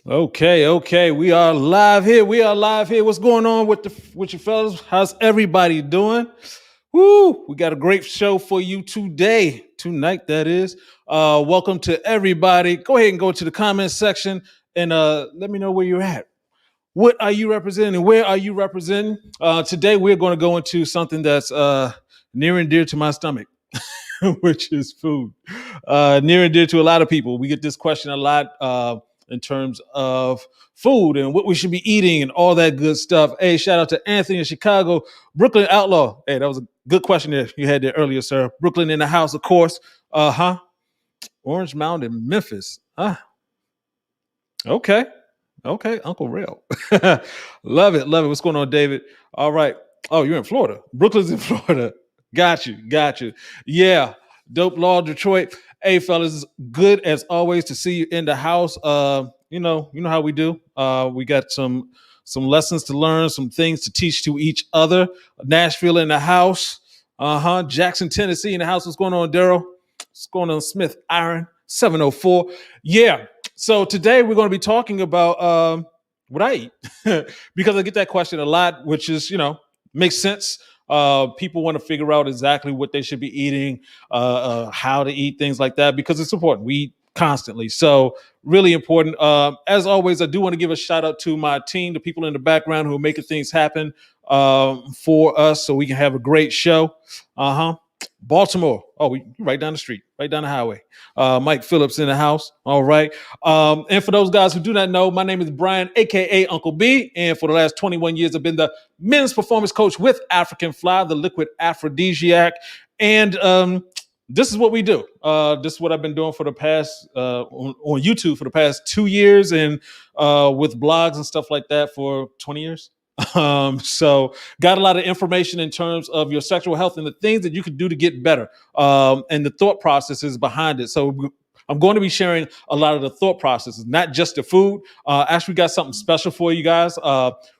Okay. We are live here. What's going on with you fellas? How's everybody doing? Woo! We got a great show for you tonight. That is. Welcome to everybody. Go ahead and go to the comment section and let me know where you're at. What are you representing? Where are you representing? Today we're going to go into something that's near and dear to my stomach, which is food. Near and dear to a lot of people. We get this question a lot in terms of food and what we should be eating and all that good stuff. Hey, shout out to Anthony in Chicago, Brooklyn Outlaw. Hey, that was a good question there you had there earlier, sir. Brooklyn in the house, of course. Orange Mountain, Memphis. Okay. Uncle Real. Love it. What's going on, David? All right. Oh, you're in Florida. Brooklyn's in Florida. Got you. Yeah. Dope Law, Detroit. Hey, fellas, good as always to see you in the house. You know how we do. We got some lessons to learn, some things to teach to each other. Nashville in the house. Jackson, Tennessee in the house. What's going on, Daryl? What's going on, Smith Iron 704? Yeah. So today we're going to be talking about what I eat because I get that question a lot, which is, makes sense. People want to figure out exactly what they should be eating, how to eat, things like that, because it's important. We eat constantly. So really important. As always, I do want to give a shout out to my team, the people in the background who are making things happen for us so we can have a great show. Baltimore. Oh, we right down the street, right down the highway. Mike Phillips in the house. All right. And for those guys who do not know, my name is Brian, aka Uncle B. And for the last 21 years, I've been the men's performance coach with African Fly, the liquid aphrodisiac. And this is what we do. This is what I've been doing for the past on YouTube for the past 2 years, and with blogs and stuff like that for 20 years. So got a lot of information in terms of your sexual health and the things that you can do to get better, and the thought processes behind it. So I'm going to be sharing a lot of the thought processes, not just the food. Actually got something special for you guys.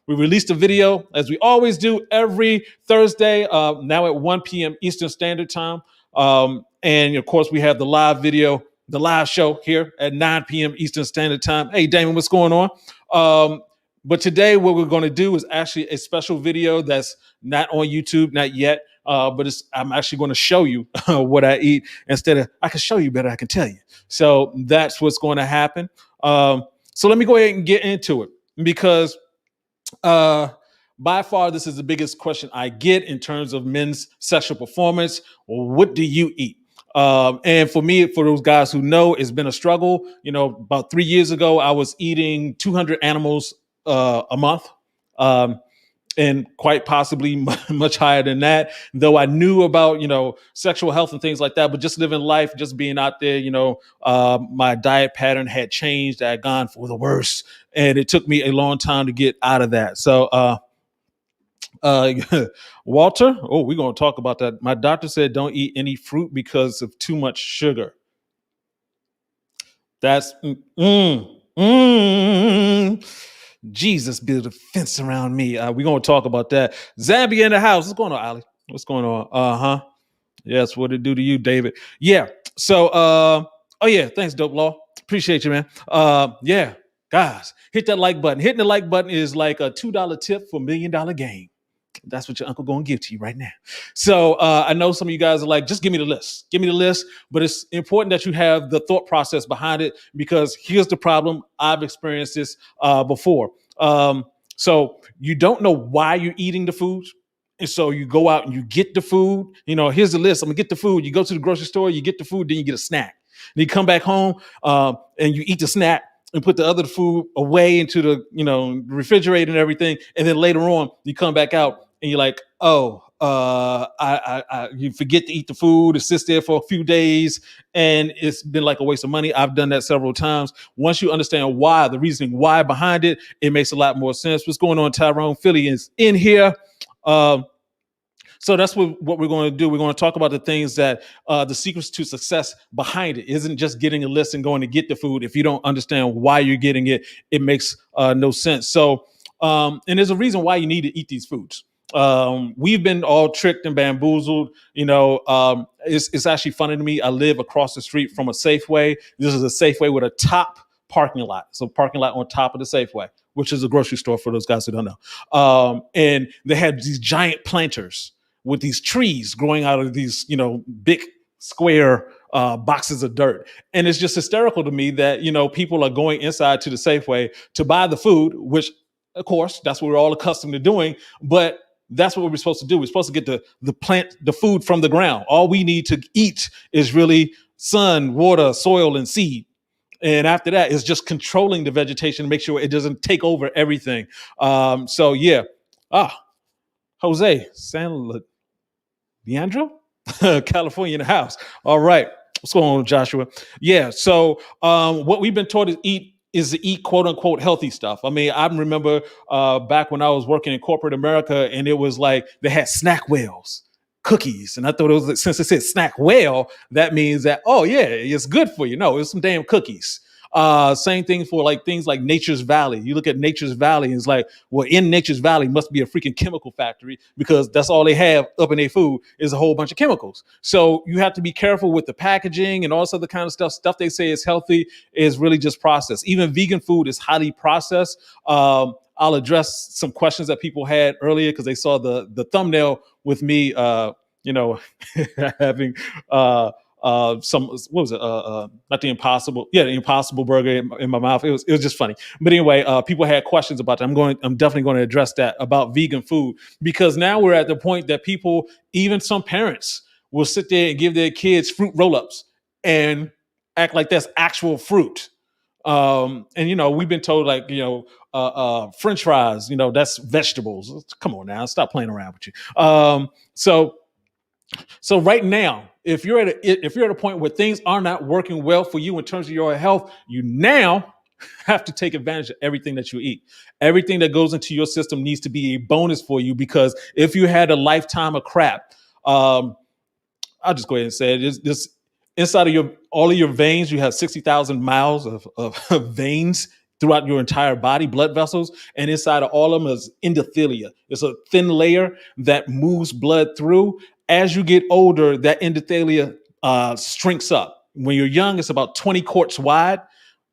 We released a video, as we always do, every Thursday, now at 1 p.m. Eastern Standard Time. And of course we have the live video, the live show here at 9 p.m. Eastern Standard Time. Hey, Damon, what's going on? But today what we're going to do is actually a special video that's not on YouTube, not yet, but I'm actually going to show you what I eat instead of I can show you better, I can tell you. So that's what's going to happen. So let me go ahead and get into it because by far this is the biggest question I get in terms of men's sexual performance. What do you eat? And for me, for those guys who know, it's been a struggle. About 3 years ago, I was eating 200 animals a month, and quite possibly much higher than that, though I knew about, sexual health and things like that, but just living life, just being out there, my diet pattern had changed. I had gone for the worse, and it took me a long time to get out of that. So, Walter, we're going to talk about that. My doctor said don't eat any fruit because of too much sugar. That's Jesus built a fence around me. We're going to talk about that. Zambia in the house. What's going on, Ali? What's going on? Yes, what it do to you, David? Yeah. So, thanks, Dope Law. Appreciate you, man. Yeah, guys, hit that like button. Hitting the like button is like a $2 tip for $1 million game. That's what your uncle going to give to you right now. So I know some of you guys are like, just give me the list. Give me the list. But it's important that you have the thought process behind it, because here's the problem. I've experienced this before. So you don't know why you're eating the food. And so you go out and you get the food. Here's the list. I'm going to get the food. You go to the grocery store, you get the food, then you get a snack. And you come back home and you eat the snack and put the other food away into the refrigerator and everything. And then later on, you come back out and you're like, you forget to eat the food. It sits there for a few days and it's been like a waste of money. I've done that several times. Once you understand why, the reasoning why behind it, it makes a lot more sense. What's going on? Tyrone Philly is in here. So that's what we're going to do. We're going to talk about the things that the secrets to success behind it. Isn't just getting a list and going to get the food. If you don't understand why you're getting it, it makes no sense. So, and there's a reason why you need to eat these foods. We've been all tricked and bamboozled. It's actually funny to me. I live across the street from a Safeway. This is a Safeway with a top parking lot. So parking lot on top of the Safeway, which is a grocery store for those guys who don't know. And they had these giant planters with these trees growing out of these, big square boxes of dirt. And it's just hysterical to me that, people are going inside to the Safeway to buy the food, which of course, that's what we're all accustomed to doing. But that's what we're supposed to do. We're supposed to get the food from the ground. All we need to eat is really sun, water, soil, and seed. And after that, it's just controlling the vegetation to make sure it doesn't take over everything. So yeah. Jose San Leandro, California in the house. All right. What's going on, Joshua? Yeah. So what we've been taught is to eat quote unquote healthy stuff. I mean, I remember back when I was working in corporate America, and it was like they had snack whales, cookies. And I thought it was, since it said snack whale, that means that, oh yeah, it's good for you. No, it's some damn cookies. Same thing for like things like Nature's Valley. You look at Nature's Valley, and it's like, well, in Nature's Valley must be a freaking chemical factory, because that's all they have up in their food is a whole bunch of chemicals. So you have to be careful with the packaging and all this other kind of stuff. Stuff they say is healthy is really just processed. Even vegan food is highly processed. I'll address some questions that people had earlier because they saw the thumbnail with me, having some, what was it? Not the Impossible. Yeah, the Impossible Burger in my mouth. It was just funny. But anyway, people had questions about that. I'm definitely going to address that about vegan food, because now we're at the point that people, even some parents, will sit there and give their kids fruit roll-ups and act like that's actual fruit. And we've been told like, French fries, that's vegetables. Come on now, stop playing around with you. So right now, if you're at a point where things are not working well for you in terms of your health, you now have to take advantage of everything that you eat. Everything that goes into your system needs to be a bonus for you, because if you had a lifetime of crap, I'll just go ahead and say it. This inside of all of your veins, you have 60,000 miles of veins throughout your entire body, blood vessels, and inside of all of them is endothelia. It's a thin layer that moves blood through. As you get older, that endothelia shrinks up. When you're young, it's about 20 quarts wide.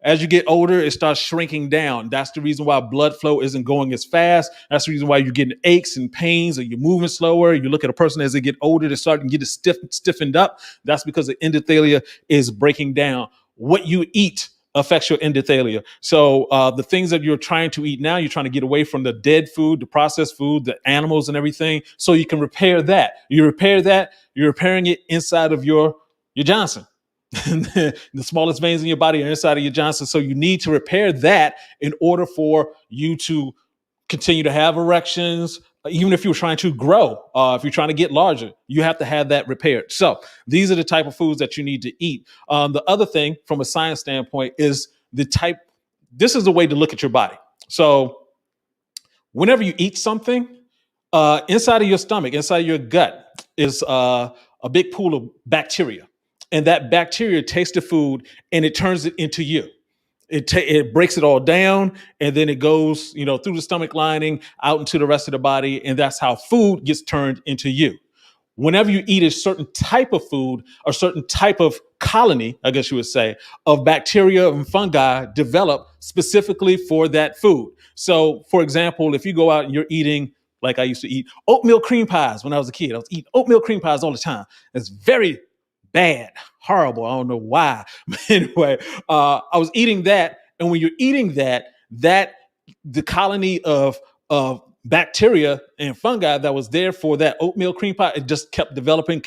As you get older, it starts shrinking down. That's the reason why blood flow isn't going as fast. That's the reason why you're getting aches and pains, or you're moving slower. You look at a person as they get older, they're starting to get stiffened up. That's because the endothelia is breaking down. What you eat affects your endothelia. So the things that you're trying to eat now, you're trying to get away from the dead food, the processed food, the animals and everything, so you can repair that. You repair that, you're repairing it inside of your Johnson. The smallest veins in your body are inside of your Johnson. So you need to repair that in order for you to continue to have erections. Even if you're trying to grow, if you're trying to get larger, you have to have that repaired. So these are the type of foods that you need to eat. The other thing from a science standpoint is this is the way to look at your body. So whenever you eat something, inside of your stomach, inside of your gut is a big pool of bacteria. And that bacteria takes the food and it turns it into you. It breaks it all down, and then it goes, through the stomach lining out into the rest of the body. And that's how food gets turned into you. Whenever you eat a certain type of food, a certain type of colony, I guess you would say, of bacteria and fungi develop specifically for that food. So, for example, if you go out and you're eating, like I used to eat oatmeal cream pies when I was a kid. I was eating oatmeal cream pies all the time. It's very bad, horrible. I don't know why. But anyway, I was eating that. And when you're eating that the colony of bacteria and fungi that was there for that oatmeal cream pie, it just kept developing.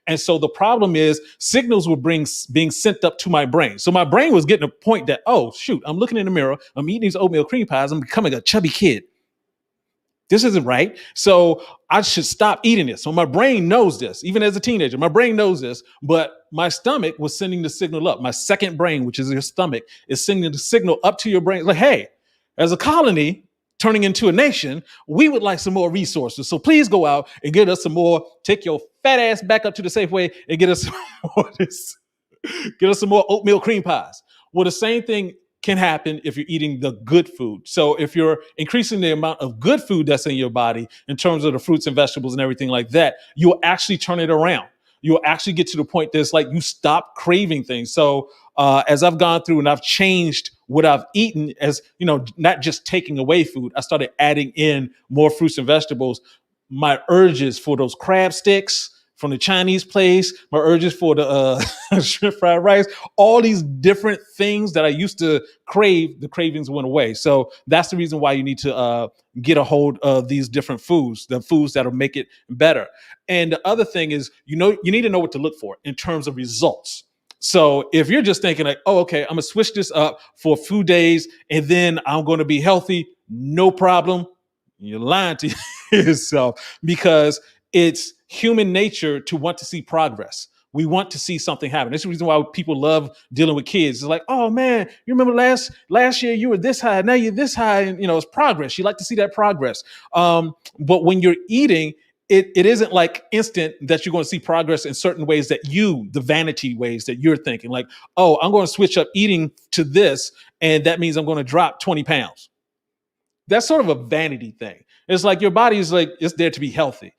And so the problem is signals were being sent up to my brain. So my brain was getting a point that, oh, shoot, I'm looking in the mirror. I'm eating these oatmeal cream pies. I'm becoming a chubby kid. This isn't right. So I should stop eating this. So my brain knows this. Even as a teenager, my brain knows this, but my stomach was sending the signal up. My second brain, which is your stomach, is sending the signal up to your brain. Like, hey, as a colony turning into a nation, we would like some more resources. So please go out and get us some more. Take your fat ass back up to the Safeway and get us some more, get us some more oatmeal cream pies. Well, the same thing can happen if you're eating the good food. So if you're increasing the amount of good food that's in your body in terms of the fruits and vegetables and everything like that, you'll actually turn it around. you'll actually get to the point that's like you stop craving things. So as I've gone through and I've changed what I've eaten, as you know, not just taking away food, I started adding in more fruits and vegetables. My urges for those crab sticks from the Chinese place, my urges for the shrimp fried rice, all these different things that I used to crave, the cravings went away. So that's the reason why you need to get a hold of these different foods, the foods that'll make it better. And the other thing is, you need to know what to look for in terms of results. So if you're just thinking like, oh, okay, I'm gonna switch this up for a few days and then I'm gonna be healthy, no problem. You're lying to yourself, because it's human nature to want to see progress. We want to see something happen. That's the reason why people love dealing with kids. It's like, oh man, you remember last year you were this high, now you're this high, and it's progress. You like to see that progress. But when you're eating, it isn't like instant that you're going to see progress in certain ways that the vanity ways that you're thinking like, oh, I'm going to switch up eating to this, and that means I'm going to drop 20 pounds. That's sort of a vanity thing. It's like your body is like, it's there to be healthy.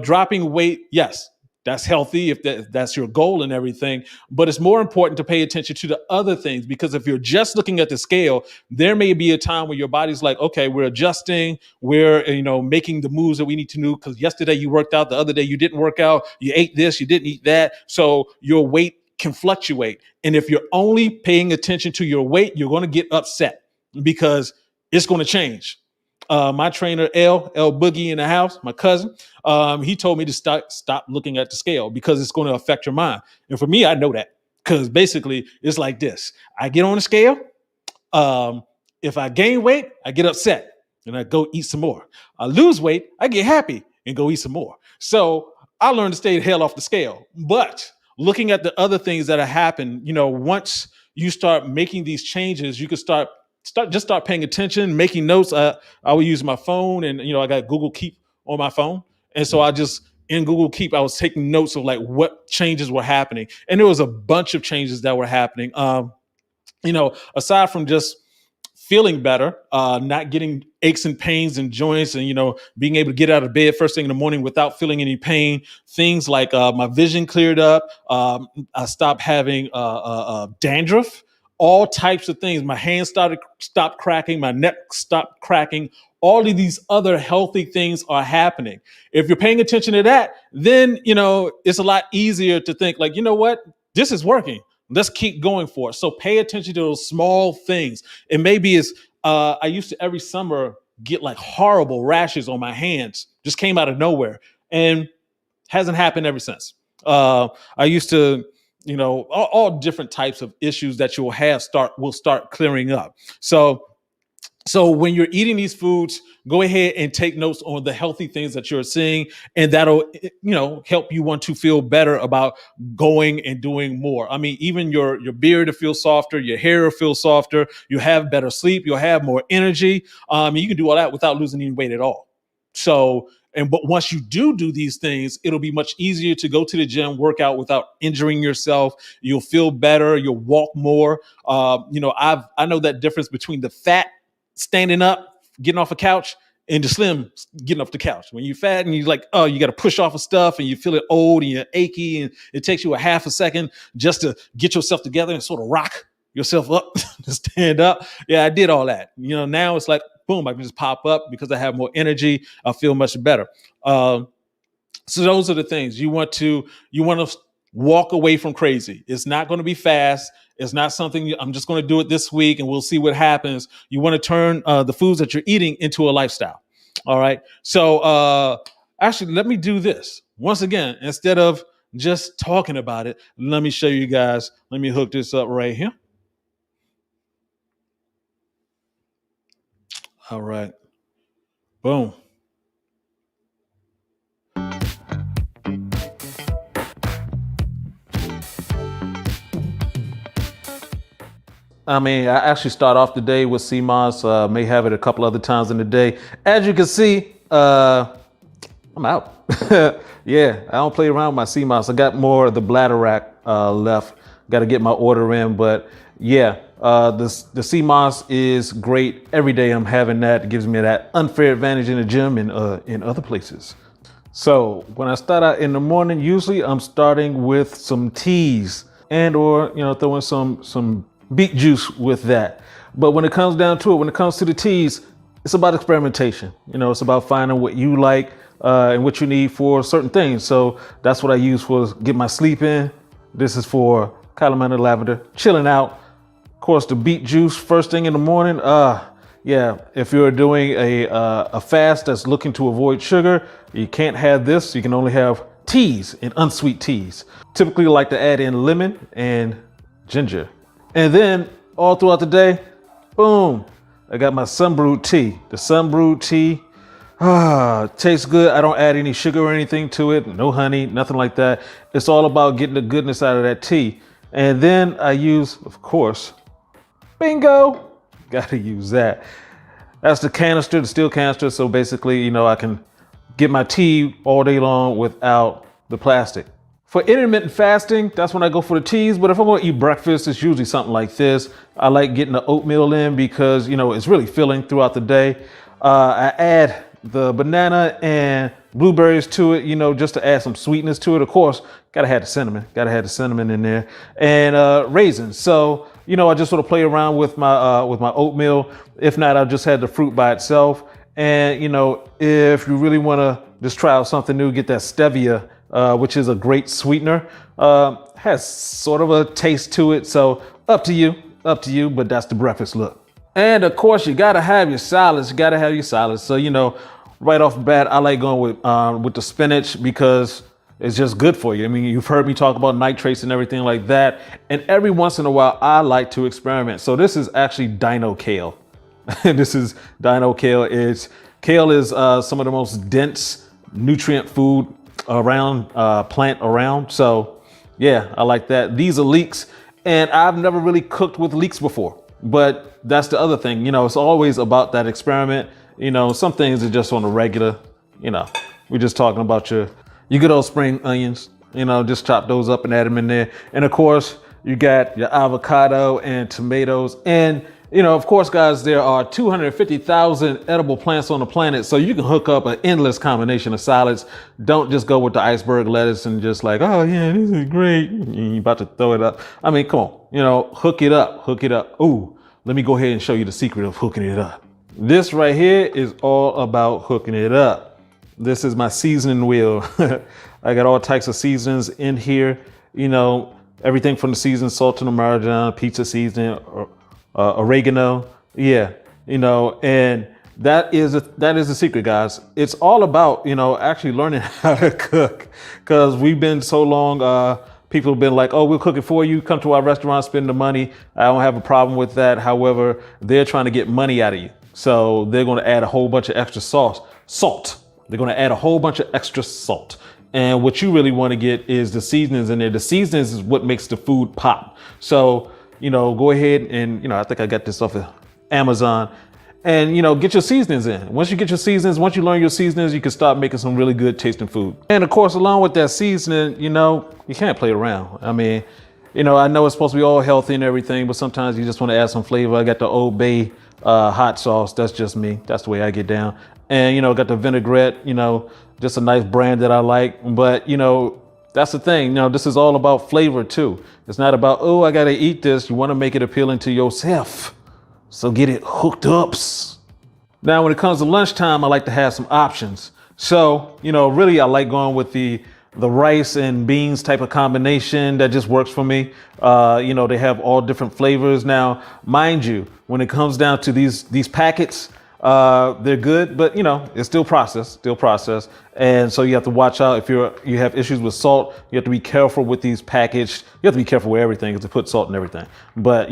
Dropping weight, yes, that's healthy if that's your goal and everything. But it's more important to pay attention to the other things, because if you're just looking at the scale, there may be a time where your body's like, okay, we're adjusting, we're making the moves that we need to do, because yesterday you worked out, the other day you didn't work out, you ate this, you didn't eat that. So your weight can fluctuate. And if you're only paying attention to your weight, you're going to get upset because it's going to change. My trainer, L Boogie in the house, my cousin, he told me to stop looking at the scale because it's going to affect your mind. And for me, I know that, because basically it's like this. I get on the scale. If I gain weight, I get upset and I go eat some more. I lose weight, I get happy and go eat some more. So I learned to stay the hell off the scale. But looking at the other things that have happened, once you start making these changes, you can start paying attention, making notes. I would use my phone, and I got Google Keep on my phone, and so in Google Keep I was taking notes of like what changes were happening, and there was a bunch of changes that were happening. Aside from just feeling better, not getting aches and pains and joints, and being able to get out of bed first thing in the morning without feeling any pain. Things like my vision cleared up. I stopped having dandruff. All types of things. My hands stopped cracking. My neck stopped cracking. All of these other healthy things are happening. If you're paying attention to that, then, it's a lot easier to think like, you know what? This is working. Let's keep going for it. So pay attention to those small things. It maybe is, I used to every summer get like horrible rashes on my hands, just came out of nowhere, and hasn't happened ever since. I used to, all different types of issues that you'll have will start clearing up. So when you're eating these foods, go ahead and take notes on the healthy things that you're seeing, and that'll, help you want to feel better about going and doing more. I mean, even your beard will feel softer, your hair will feel softer, you'll have better sleep, you'll have more energy. You can do all that without losing any weight at all. But once you do these things, it'll be much easier to go to the gym, work out without injuring yourself. You'll feel better. You'll walk more. I know that difference between the fat standing up, getting off a couch, and the slim getting off the couch. When you're fat and you're like, oh, you got to push off of stuff and you feel it old and you're achy, and it takes you a half a second just to get yourself together and sort of rock yourself up to stand up. Yeah, I did all that. Now it's like, boom, I can just pop up because I have more energy. I feel much better. So those are the things you want to walk away from crazy. It's not going to be fast. It's not something I'm just going to do it this week and we'll see what happens. You want to turn the foods that you're eating into a lifestyle. All right. So actually, let me do this once again. Instead of just talking about it, let me show you guys. Let me hook this up right here. All right. Boom. I mean, I actually start off the day with sea moss. May have it a couple other times in the day. As you can see, I'm out. Yeah, I don't play around with my sea moss. I got more of the bladder rack left. Got to get my order in, but yeah, the sea moss is great. Every day I'm having that. It gives me that unfair advantage in the gym and in other places. So when I start out in the morning, usually I'm starting with some teas and or, throw in some beet juice with that. But when it comes down to it, when it comes to the teas, it's about experimentation. It's about finding what you like and what you need for certain things. So that's what I use for get my sleep in. This is for calamine lavender, chilling out. Of course, the beet juice first thing in the morning. Yeah, if you're doing a fast that's looking to avoid sugar, you can't have this. You can only have teas and unsweet teas. Typically like to add in lemon and ginger. And then all throughout the day, boom, I got my sun-brewed tea. The sun-brewed tea, tastes good. I don't add any sugar or anything to it. No honey, nothing like that. It's all about getting the goodness out of that tea. And then I use, of course, bingo, gotta use that. That's the canister, the steel canister. So basically, I can get my tea all day long without the plastic. For intermittent fasting, that's when I go for the teas. But if I'm gonna eat breakfast, it's usually something like this. I like getting the oatmeal in because, it's really filling throughout the day. I add the banana and blueberries to it, just to add some sweetness to it. Of course, gotta have the cinnamon in there, and raisins. So, I just sort of play around with my oatmeal. If not, I'll just have the fruit by itself. And, if you really want to just try out something new, get that stevia, which is a great sweetener. Has sort of a taste to it. So up to you, but that's the breakfast look. And of course, you gotta have your salads. So, right off the bat, I like going with the spinach because it's just good for you. I mean, you've heard me talk about nitrates and everything like that. And every once in a while, I like to experiment. So this is actually dino kale. This is dino kale. Kale is some of the most dense nutrient food around, plant around. So yeah, I like that. These are leeks, and I've never really cooked with leeks before. But that's the other thing, it's always about that experiment. Some things are just on the regular, we're just talking about your good old spring onions, just chop those up and add them in there. And of course, you got your avocado and tomatoes. And, of course, guys, there are 250,000 edible plants on the planet. So you can hook up an endless combination of salads. Don't just go with the iceberg lettuce and just like, oh yeah, this is great. You're about to throw it up. I mean, come on, hook it up. Ooh, let me go ahead and show you the secret of hooking it up. This right here is all about hooking it up. This is my seasoning wheel. I got all types of seasonings in here. Everything from the seasoned salt and marjoram, pizza seasoning, oregano. Yeah, and that is the secret, guys. It's all about, actually learning how to cook, because we've been so long, people have been like, oh, we'll cook it for you. Come to our restaurant, spend the money. I don't have a problem with that. However, they're trying to get money out of you. So they're going to add a whole bunch of extra salt. They're going to add a whole bunch of extra salt. And what you really want to get is the seasonings in there. The seasonings is what makes the food pop. So, go ahead and, I think I got this off of Amazon, and, get your seasonings in. Once you get your seasonings, once you learn your seasonings, you can start making some really good tasting food. And of course, along with that seasoning, you can't play around. I mean, I know it's supposed to be all healthy and everything, but sometimes you just want to add some flavor. I got the Old Bay hot sauce. That's just me. That's the way I get down. And, got the vinaigrette, just a nice brand that I like. But, that's the thing. This is all about flavor too. It's not about, oh, I got to eat this. You want to make it appealing to yourself. So get it hooked up. Now, when it comes to lunchtime, I like to have some options. So, really, I like going with the rice and beans type of combination that just works for me. They have all different flavors. Now, mind you, when it comes down to these packets, they're good, but it's still processed. And so you have to watch out if you have issues with salt. You have to be careful with these packaged. You have to be careful with everything because they put salt in everything. But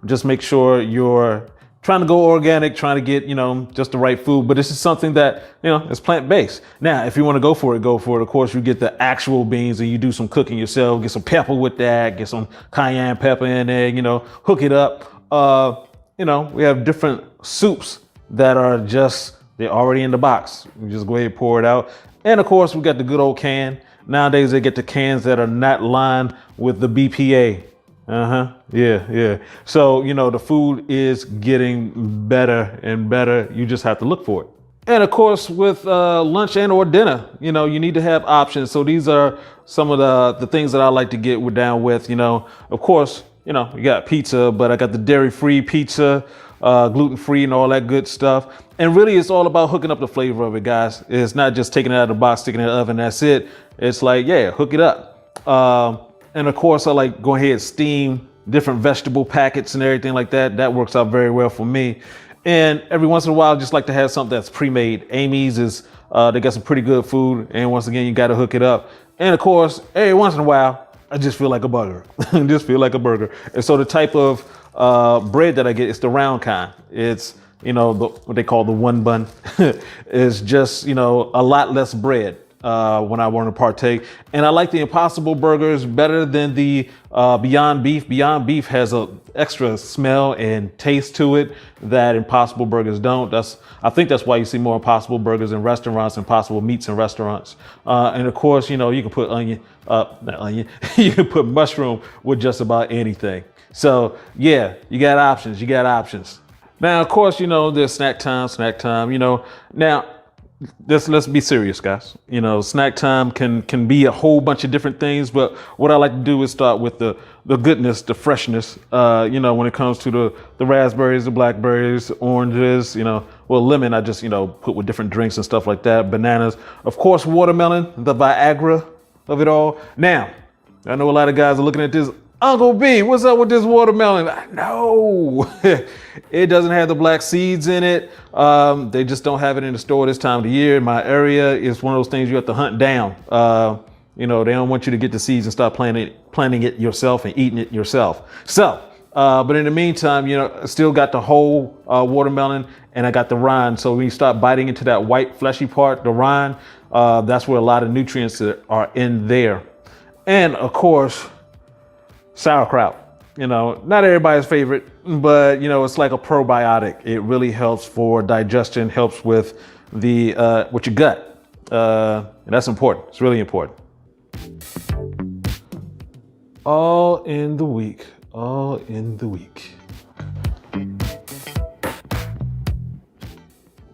just make sure you're trying to go organic, trying to get just the right food. But this is something that is plant-based. Now, if you want to go for it, go for it. Of course, you get the actual beans and you do some cooking yourself. Get some pepper with that. Get some cayenne pepper in there. Hook it up. We have different soups that are they're already in the box. You just go ahead and pour it out. And of course, we got the good old can. Nowadays, they get the cans that are not lined with the BPA. Yeah. So, the food is getting better and better. You just have to look for it. And of course, with lunch and or dinner, you need to have options. So these are some of the things that I like to get down with. Of course, we got pizza, but I got the dairy-free pizza, gluten-free, and all that good stuff. And really, it's all about hooking up the flavor of it, guys. It's not just taking it out of the box, sticking it in the oven. That's it. It's like, yeah, hook it up. And of course, I like go ahead and steam different vegetable packets and everything like that. That works out very well for me. And every once in a while, I just like to have something that's pre-made. Amy's is, they got some pretty good food. And once again, you got to hook it up. And of course, every once in a while, I just feel like a burger. Just feel like a burger. And so the type of bread that I get is the round kind. It's, what they call the one bun. It's just, a lot less bread when I want to partake. And I like the Impossible Burgers better than the Beyond Beef. Beyond Beef has a extra smell and taste to it that Impossible Burgers don't. I think that's why you see more Impossible Burgers in restaurants, Impossible Meats in restaurants. And of course, you can put not onion, you can put mushroom with just about anything. So yeah, you got options. Now, of course, there's snack time, now let's be serious, guys. Snack time can be a whole bunch of different things, but what I like to do is start with the goodness, the freshness. When it comes to the raspberries, the blackberries, oranges, lemon, I just, put with different drinks and stuff like that. Bananas, of course, watermelon, the Viagra of it all. Now, I know a lot of guys are looking at this. Uncle B, what's up with this watermelon? No, it doesn't have the black seeds in it. They just don't have it in the store this time of the year. In my area, it's one of those things you have to hunt down. They don't want you to get the seeds and start planting it yourself and eating it yourself. So, but in the meantime, I still got the whole watermelon and I got the rind. So when you start biting into that white fleshy part, the rind, that's where a lot of nutrients are in there. And of course, sauerkraut. Not everybody's favorite, but it's like a probiotic. It really helps for digestion, helps with with your gut. And that's important. It's really important. All in the week.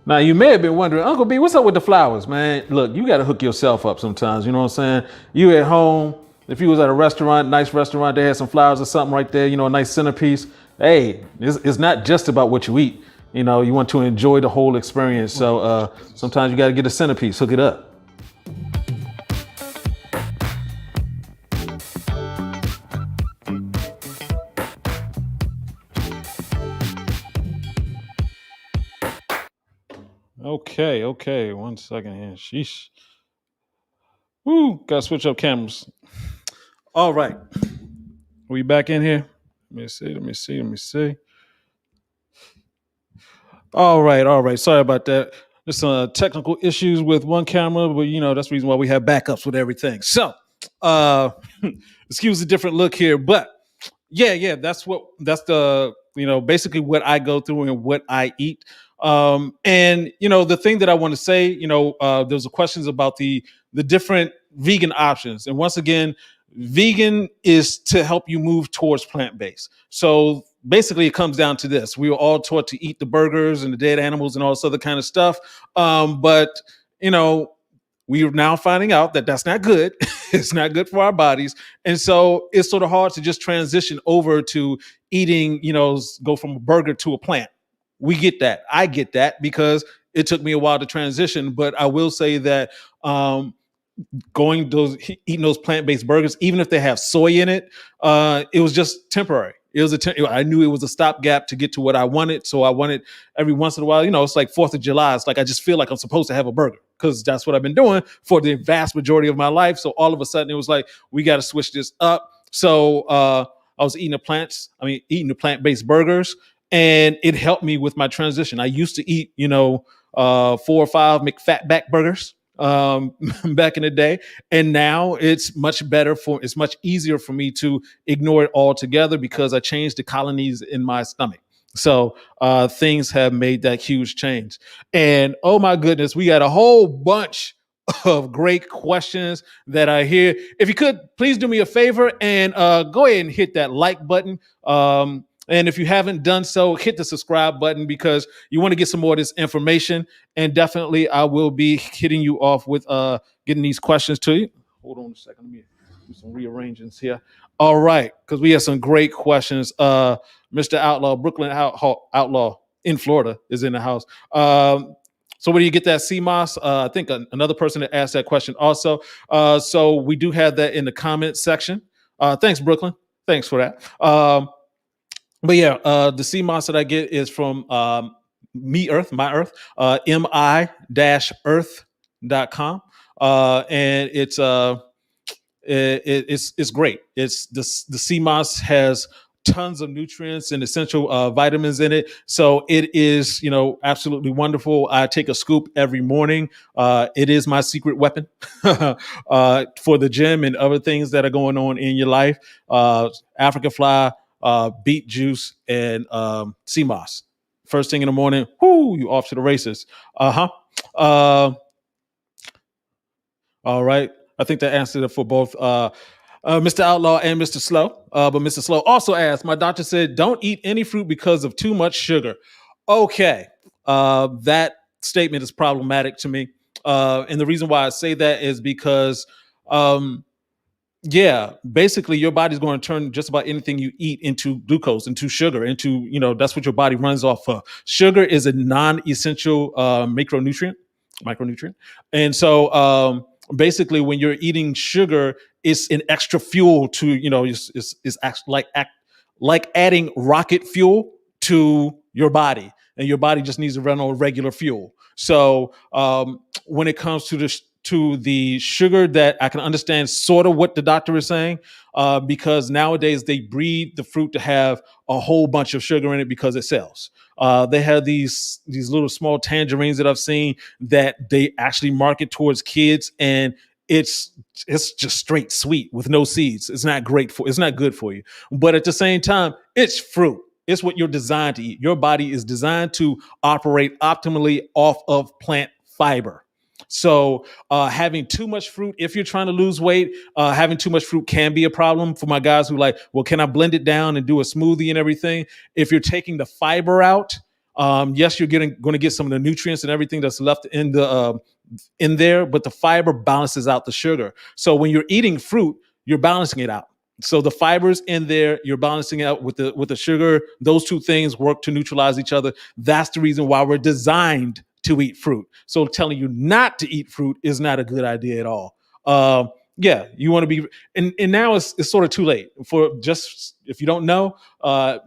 Now, you may have been wondering, Uncle B, what's up with the flowers, man? Look, you got to hook yourself up sometimes. You know what I'm saying? You at home, if you was at a restaurant, nice restaurant, they had some flowers or something right there, a nice centerpiece. Hey, it's not just about what you eat. You want to enjoy the whole experience. So sometimes you got to get a centerpiece, hook it up. Okay. 1 second here. Sheesh. Woo, gotta switch up cameras. All right. We back in here? Let me see. All right. Sorry about that. There's some technical issues with one camera, but that's the reason why we have backups with everything. So, excuse the different look here, but yeah, that's the basically what I go through and what I eat. And the thing that I want to say, there's a questions about the different vegan options, and once again, vegan is to help you move towards plant-based. So basically, it comes down to this: we were all taught to eat the burgers and the dead animals and all this other kind of stuff, but we are now finding out that that's not good. It's not good for our bodies. And so it's sort of hard to just transition over to eating, go from a burger to a plant. We get that. I get that because it took me a while to transition. But I will say that eating those plant-based burgers, even if they have soy in it, it was just temporary. I knew it was a stopgap to get to what I wanted. So I wanted every once in a while, it's like 4th of July. It's like I just feel like I'm supposed to have a burger because that's what I've been doing for the vast majority of my life. So all of a sudden it was like, we got to switch this up. So I was eating the plant-based burgers, and it helped me with my transition. I used to eat, 4 or 5 McFatback burgers back in the day, and now it's much easier for me to ignore it altogether because I changed the colonies in my stomach. So things have made that huge change. And oh my goodness, we got a whole bunch of great questions that are here. If you could please do me a favor and go ahead and hit that like button. And if you haven't done so, hit the subscribe button because you want to get some more of this information. And definitely, I will be hitting you off with getting these questions to you. Hold on a second. Let me do some rearrangements here. All right, because we have some great questions. Mr. Outlaw, Brooklyn Outlaw in Florida is in the house. So where do you get that CMOS? I think another person that asked that question also. So we do have that in the comment section. Thanks, Brooklyn. Thanks for that. But yeah, the CMOS that I get is from my earth, mi-earth.com. And it's great. It's the CMOS has tons of nutrients and essential vitamins in it. So it is, absolutely wonderful. I take a scoop every morning. It is my secret weapon for the gym and other things that are going on in your life. African fly, beet juice, and CMOS. First thing in the morning, you off to the races. All right. I think that answered it for both Mr. Outlaw and Mr. Slow. But Mr. Slow also asked, my doctor said, don't eat any fruit because of too much sugar. Okay. That statement is problematic to me. And the reason why I say that is because, basically your body's going to turn just about anything you eat into glucose, into sugar, into, that's what your body runs off of. Sugar is a non-essential micronutrient. And so, basically when you're eating sugar, it's an extra fuel to, it's actually like adding rocket fuel to your body, and your body just needs to run on regular fuel. So when it comes to the sugar, that I can understand sort of what the doctor is saying, because nowadays they breed the fruit to have a whole bunch of sugar in it because it sells. They have these little small tangerines that I've seen that they actually market towards kids, and it's just straight sweet with no seeds. It's not good for you. But at the same time, it's fruit. It's what you're designed to eat. Your body is designed to operate optimally off of plant fiber. So having too much fruit, if you're trying to lose weight, having too much fruit can be a problem for my guys who like, well, can I blend it down and do a smoothie and everything? If you're taking the fiber out, yes, you're going to get some of the nutrients and everything that's left in there, but the fiber balances out the sugar. So when you're eating fruit, you're balancing it out. So the fiber's in there, you're balancing out with the sugar. Those two things work to neutralize each other. That's the reason why we're designed to eat fruit. So telling you not to eat fruit is not a good idea at all. You want to be, and now it's sort of too late for, just if you don't know,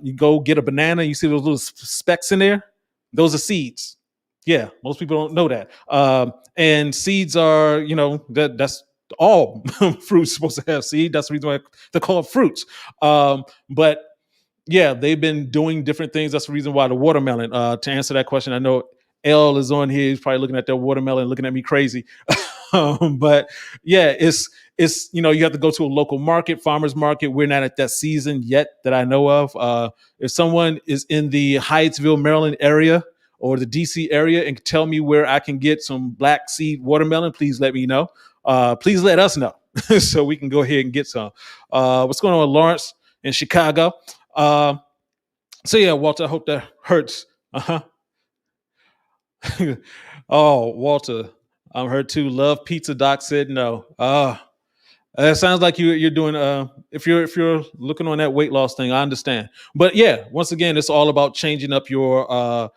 you go get a banana, you see those little specks in there, those are seeds. Yeah, most people don't know that. And seeds are, that's all fruits supposed to have seed. That's the reason why they're called fruits. But yeah, they've been doing different things. That's the reason why the watermelon, to answer that question, I know L is on here. He's probably looking at that watermelon, looking at me crazy. But yeah, it's you have to go to a local market, farmer's market. We're not at that season yet that I know of. If someone is in the Hyattsville, Maryland area or the DC area and can tell me where I can get some black seed watermelon, please let me know. Please let us know so we can go ahead and get some. What's going on with Lawrence in Chicago? So yeah, Walter, I hope that hurts. Oh, Walter, I'm hurt too. Love pizza. Doc said no. It sounds like you're doing. If you're looking on that weight loss thing, I understand. But yeah, once again, it's all about changing up your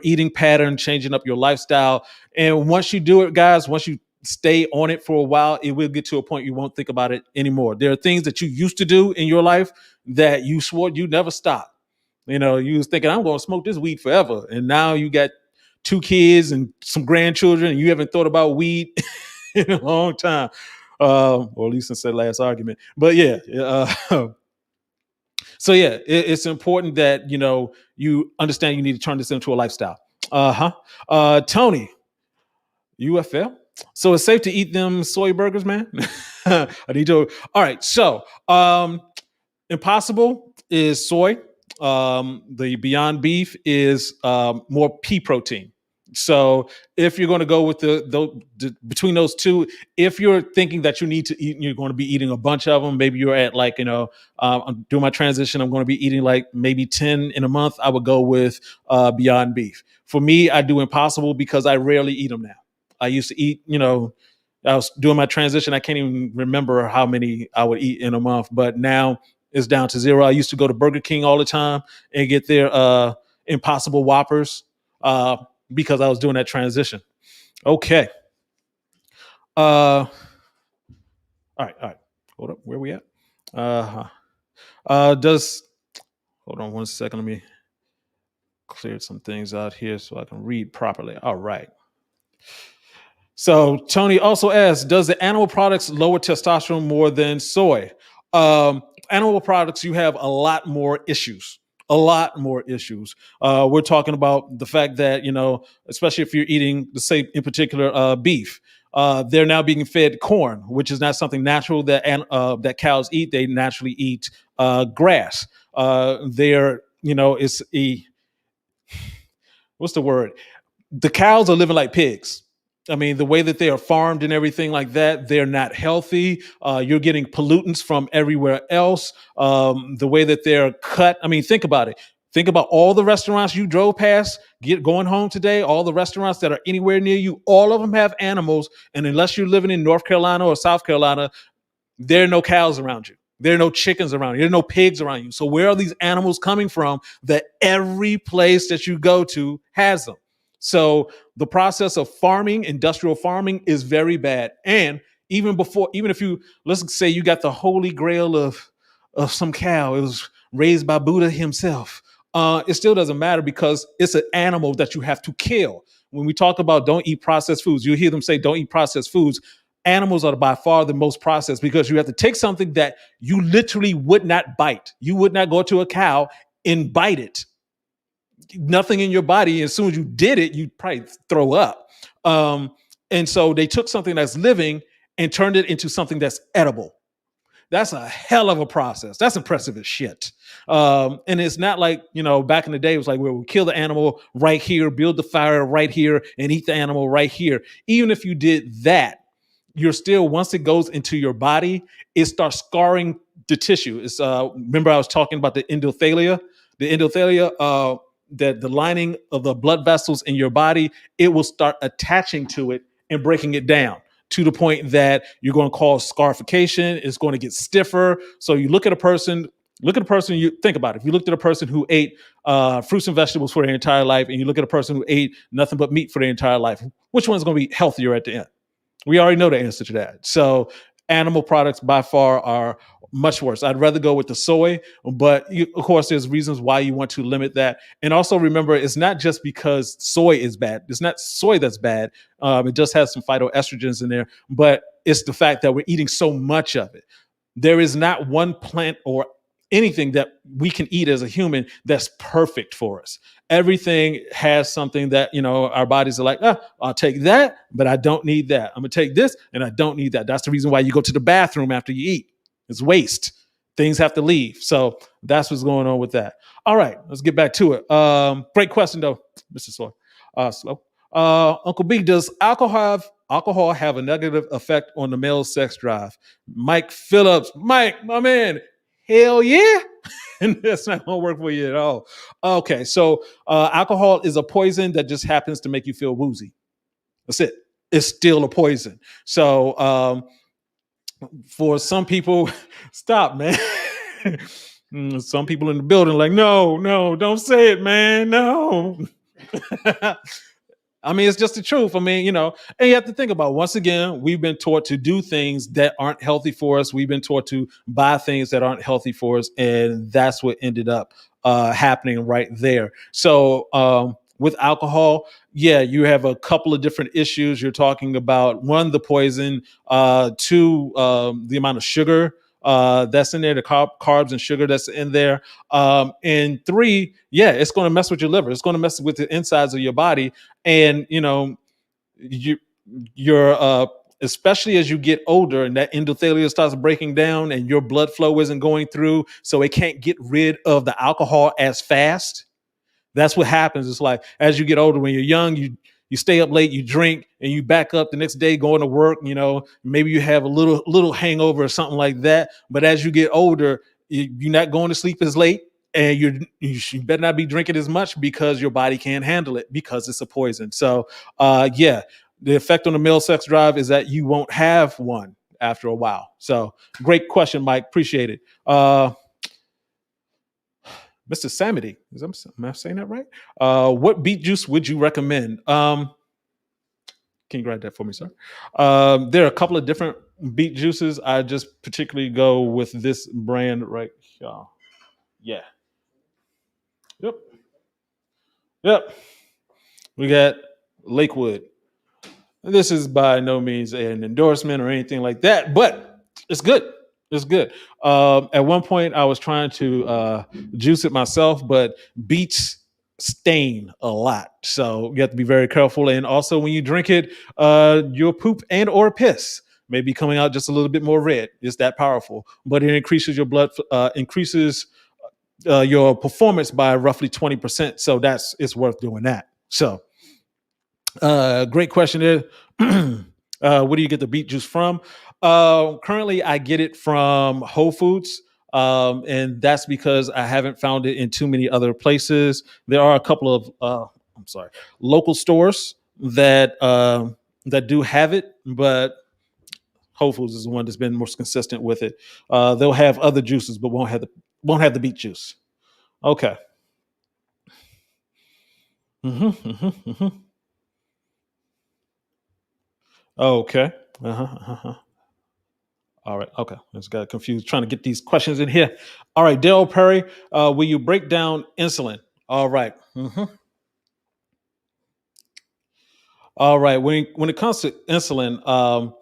eating pattern, changing up your lifestyle. And once you do it, guys, once you stay on it for a while, it will get to a point you won't think about it anymore. There are things that you used to do in your life that you swore you never stop. You was thinking, I'm going to smoke this weed forever, and now you got 2 kids and some grandchildren, and you haven't thought about weed in a long time, or at least since that last argument. But yeah, so yeah, it's important that you understand you need to turn this into a lifestyle. Tony, UFL. So it's safe to eat them soy burgers, man. I need to. All right, so Impossible is soy. The Beyond Beef is more pea protein. So if you're going to go with between those two, if you're thinking that you need to eat, and you're going to be eating a bunch of them. Maybe you're at like, I'm doing my transition. I'm going to be eating like maybe 10 in a month. I would go with Beyond Beef. For me, I do Impossible because I rarely eat them now. I used to eat, I was doing my transition. I can't even remember how many I would eat in a month, but now it's down to zero. I used to go to Burger King all the time and get their Impossible Whoppers. Because I was doing that transition. Okay. All right. Hold up. Where we at? Does hold on one second. Let me clear some things out here so I can read properly. All right. So Tony also asks, does the animal products lower testosterone more than soy? Animal products, you have a lot more issues. A lot more issues. We're talking about the fact that, especially if you're eating, say in particular, beef, they're now being fed corn, which is not something natural that cows eat. They naturally eat grass. It's what's the word? The cows are living like pigs. I mean, the way that they are farmed and everything like that, they're not healthy. You're getting pollutants from everywhere else. The way that they're cut. I mean, think about it. Think about all the restaurants you drove past, going home today, all the restaurants that are anywhere near you, all of them have animals. And unless you're living in North Carolina or South Carolina, there are no cows around you. There are no chickens around you. There are no pigs around you. So where are these animals coming from that every place that you go to has them? So the process of farming, industrial farming, is very bad. And even if let's say you got the holy grail of some cow, it was raised by Buddha himself. It still doesn't matter because it's an animal that you have to kill. When we talk about don't eat processed foods, you hear them say don't eat processed foods. Animals are by far the most processed because you have to take something that you literally would not bite. You would not go to a cow and bite it. Nothing in your body. As soon as you did it, you'd probably throw up. And so they took something that's living and turned it into something that's edible. That's a hell of a process. That's impressive as shit. And it's not like, back in the day, it was like where we kill the animal right here, build the fire right here, and eat the animal right here. Even if you did that, you're still, once it goes into your body, it starts scarring the tissue. It's remember I was talking about the endothelia. The endothelia, that the lining of the blood vessels in your body, it will start attaching to it and breaking it down to the point that you're going to cause scarification. It's going to get stiffer. So you look at a person, you think about it. If you looked at a person who ate fruits and vegetables for their entire life, and you look at a person who ate nothing but meat for their entire life, which one's going to be healthier at the end? We already know the answer to that. So animal products by far are much worse. I'd rather go with the soy, but of course, there's reasons why you want to limit that. And also remember, it's not just because soy is bad. It's not soy that's bad. It just has some phytoestrogens in there, but it's the fact that we're eating so much of it. There is not one plant or anything that we can eat as a human that's perfect for us. Everything has something that, our bodies are like, I'll take that, but I don't need that. I'm going to take this and I don't need that. That's the reason why you go to the bathroom after you eat. It's waste. Things have to leave. So that's what's going on with that. All right, let's get back to it. Great question though, Mr. Slow. Uncle B, does alcohol have a negative effect on the male sex drive? Mike Phillips, Mike, my man, hell yeah. And that's not going to work for you at all. Okay, so alcohol is a poison that just happens to make you feel woozy. That's it. It's still a poison. So for some people, stop, man. Some people in the building like, no, don't say it, man. No. I mean, it's just the truth. I mean, and you have to think about, once again, we've been taught to do things that aren't healthy for us. We've been taught to buy things that aren't healthy for us. And that's what ended up happening right there. So with alcohol, yeah, you have a couple of different issues. You're talking about, one, the poison, two, the amount of sugar that's in there, the carbs and sugar that's in there. And three, yeah, it's going to mess with your liver. It's going to mess with the insides of your body. And, you're especially as you get older and that endothelium starts breaking down and your blood flow isn't going through, so it can't get rid of the alcohol as fast. That's what happens. It's like, as you get older, when you're young, you stay up late, you drink, and you back up the next day going to work. Maybe you have a little hangover or something like that. But as you get older, you're not going to sleep as late, and you better not be drinking as much because your body can't handle it because it's a poison. So, yeah, the effect on the male sex drive is that you won't have one after a while. So, great question, Mike. Appreciate it. Mr. Samity, am I saying that right? What beet juice would you recommend? Can you write that for me, sir? There are a couple of different beet juices. I just particularly go with this brand right here. Yeah. Yep. Yep. We got Lakewood. This is by no means an endorsement or anything like that, but it's good. It's good. At one point, I was trying to juice it myself, but beets stain a lot, so you have to be very careful. And also, when you drink it, your poop and or piss may be coming out just a little bit more red. It's that powerful, but it increases your blood, increases your performance by roughly 20%. So it's worth doing that. So. Great question there. Where do you get the beet juice from? Currently, I get it from Whole Foods, and that's because I haven't found it in too many other places. There are a couple of, local stores that do have it, but Whole Foods is the one that's been most consistent with it. They'll have other juices, but won't have the beet juice. Okay. Okay. All right. Okay. I just got confused trying to get these questions in here. All right. Dale Perry, will you break down insulin? All right. All right. When it comes to insulin,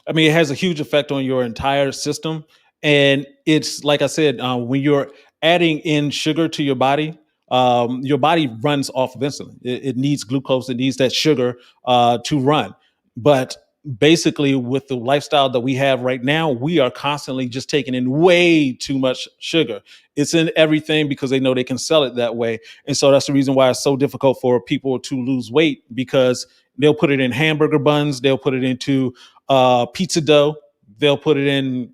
it has a huge effect on your entire system. And it's like I said, when you're adding in sugar to your body runs off of insulin. It needs glucose, it needs that sugar to run. But basically, with the lifestyle that we have right now, we are constantly just taking in way too much sugar. It's in everything because they know they can sell it that way. And so that's the reason why it's so difficult for people to lose weight, because they'll put it in hamburger buns, they'll put it into pizza dough, they'll put it in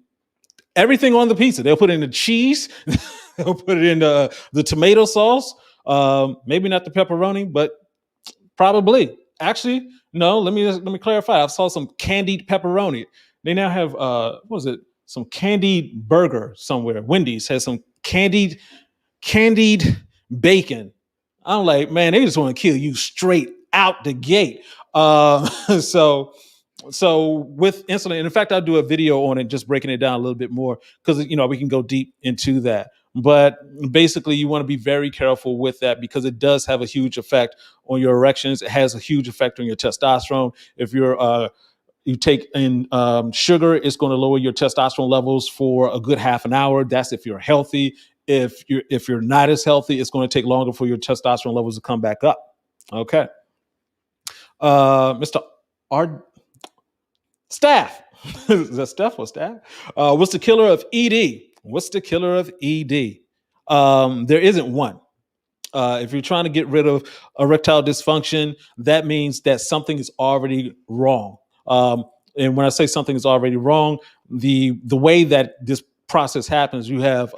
everything on the pizza. They'll put it in the cheese, they'll put it in the tomato sauce, maybe not the pepperoni, but probably. Actually, no. Let me clarify. I saw some candied pepperoni. They now have what was it? Some candied burger somewhere. Wendy's has some candied bacon. I'm like, man, they just want to kill you straight out the gate. So with insulin, and in fact, I'll do a video on it, just breaking it down a little bit more, because we can go deep into that. But basically, you want to be very careful with that because it does have a huge effect on your erections. It has a huge effect on your testosterone. If you take in sugar, it's going to lower your testosterone levels for a good half an hour. That's if you're healthy. If you're not as healthy, it's going to take longer for your testosterone levels to come back up. Okay, Mr. Ard. Staff. Is that Steph or Staff? What's the killer of ED? What's the killer of ED? There isn't one. If you're trying to get rid of erectile dysfunction, that means that something is already wrong. And when I say something is already wrong, the way that this process happens, you have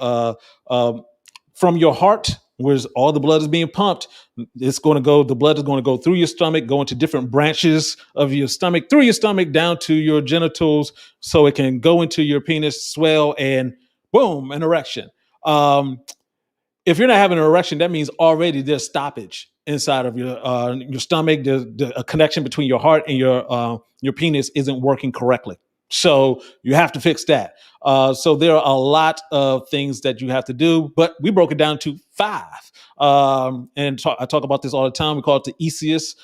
from your heart, where all the blood is being pumped, the blood is going to go through your stomach, go into different branches of your stomach, through your stomach down to your genitals, so it can go into your penis, swell, and boom, an erection. If you're not having an erection, that means already there's stoppage inside of your stomach. A connection between your heart and your penis isn't working correctly. So you have to fix that. So there are a lot of things that you have to do, but we broke it down to 5. I talk about this all the time. We call it the ESEIS.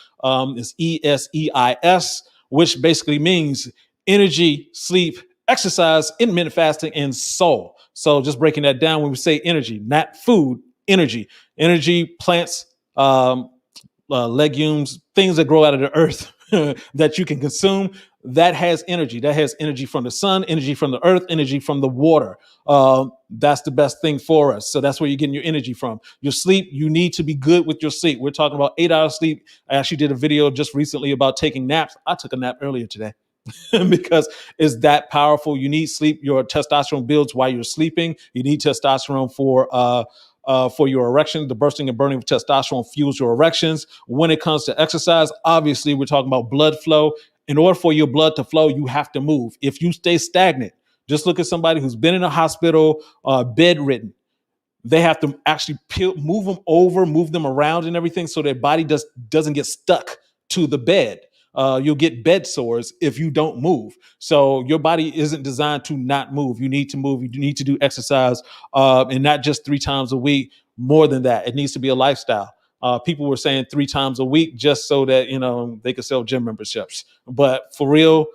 It's ESEIS, which basically means energy, sleep, exercise, intermittent fasting, and soul. So just breaking that down, when we say energy, not food, energy, plants, legumes, things that grow out of the earth, that you can consume, that has energy. That has energy from the sun, energy from the earth, energy from the water. That's the best thing for us. So that's where you're getting your energy from. Your sleep, you need to be good with your sleep. We're talking about 8 hours sleep. I actually did a video just recently about taking naps. I took a nap earlier today. Because it's that powerful. You need sleep. Your testosterone builds while you're sleeping. You need testosterone for your erection. The bursting and burning of testosterone fuels your erections. When it comes to exercise, obviously we're talking about blood flow. In order for your blood to flow, you have to move. If you stay stagnant, just look at somebody who's been in a hospital, bedridden. They have to actually move them over, move them around and everything so their body doesn't get stuck to the bed. You'll get bed sores if you don't move. So your body isn't designed to not move. You need to move. You need to do exercise, and not just 3 times a week. More than that, it needs to be a lifestyle. People were saying 3 times a week just so that they could sell gym memberships. But for real,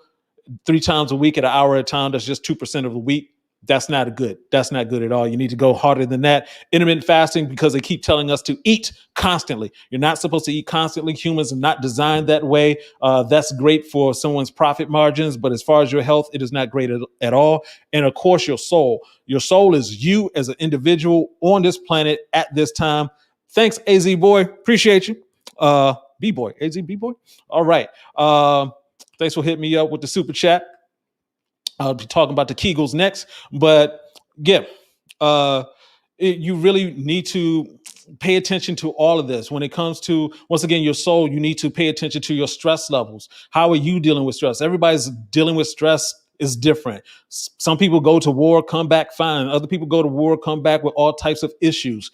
3 times a week at an hour at a time, that's just 2% of the week. That's not good. That's not good at all. You need to go harder than that. Intermittent fasting, because they keep telling us to eat constantly. You're not supposed to eat constantly. Humans are not designed that way. That's great for someone's profit margins, but as far as your health, it is not great at all. And of course, your soul. Your soul is you as an individual on this planet at this time. Thanks, AZ boy. Appreciate you. B-boy, AZ B-boy. All right. Thanks for hitting me up with the super chat. I'll be talking about the Kegels next, but yeah, you really need to pay attention to all of this. When it comes to, once again, your soul, you need to pay attention to your stress levels. How are you dealing with stress? Everybody's dealing with stress is different. Some people go to war, come back fine. Other people go to war, come back with all types of issues.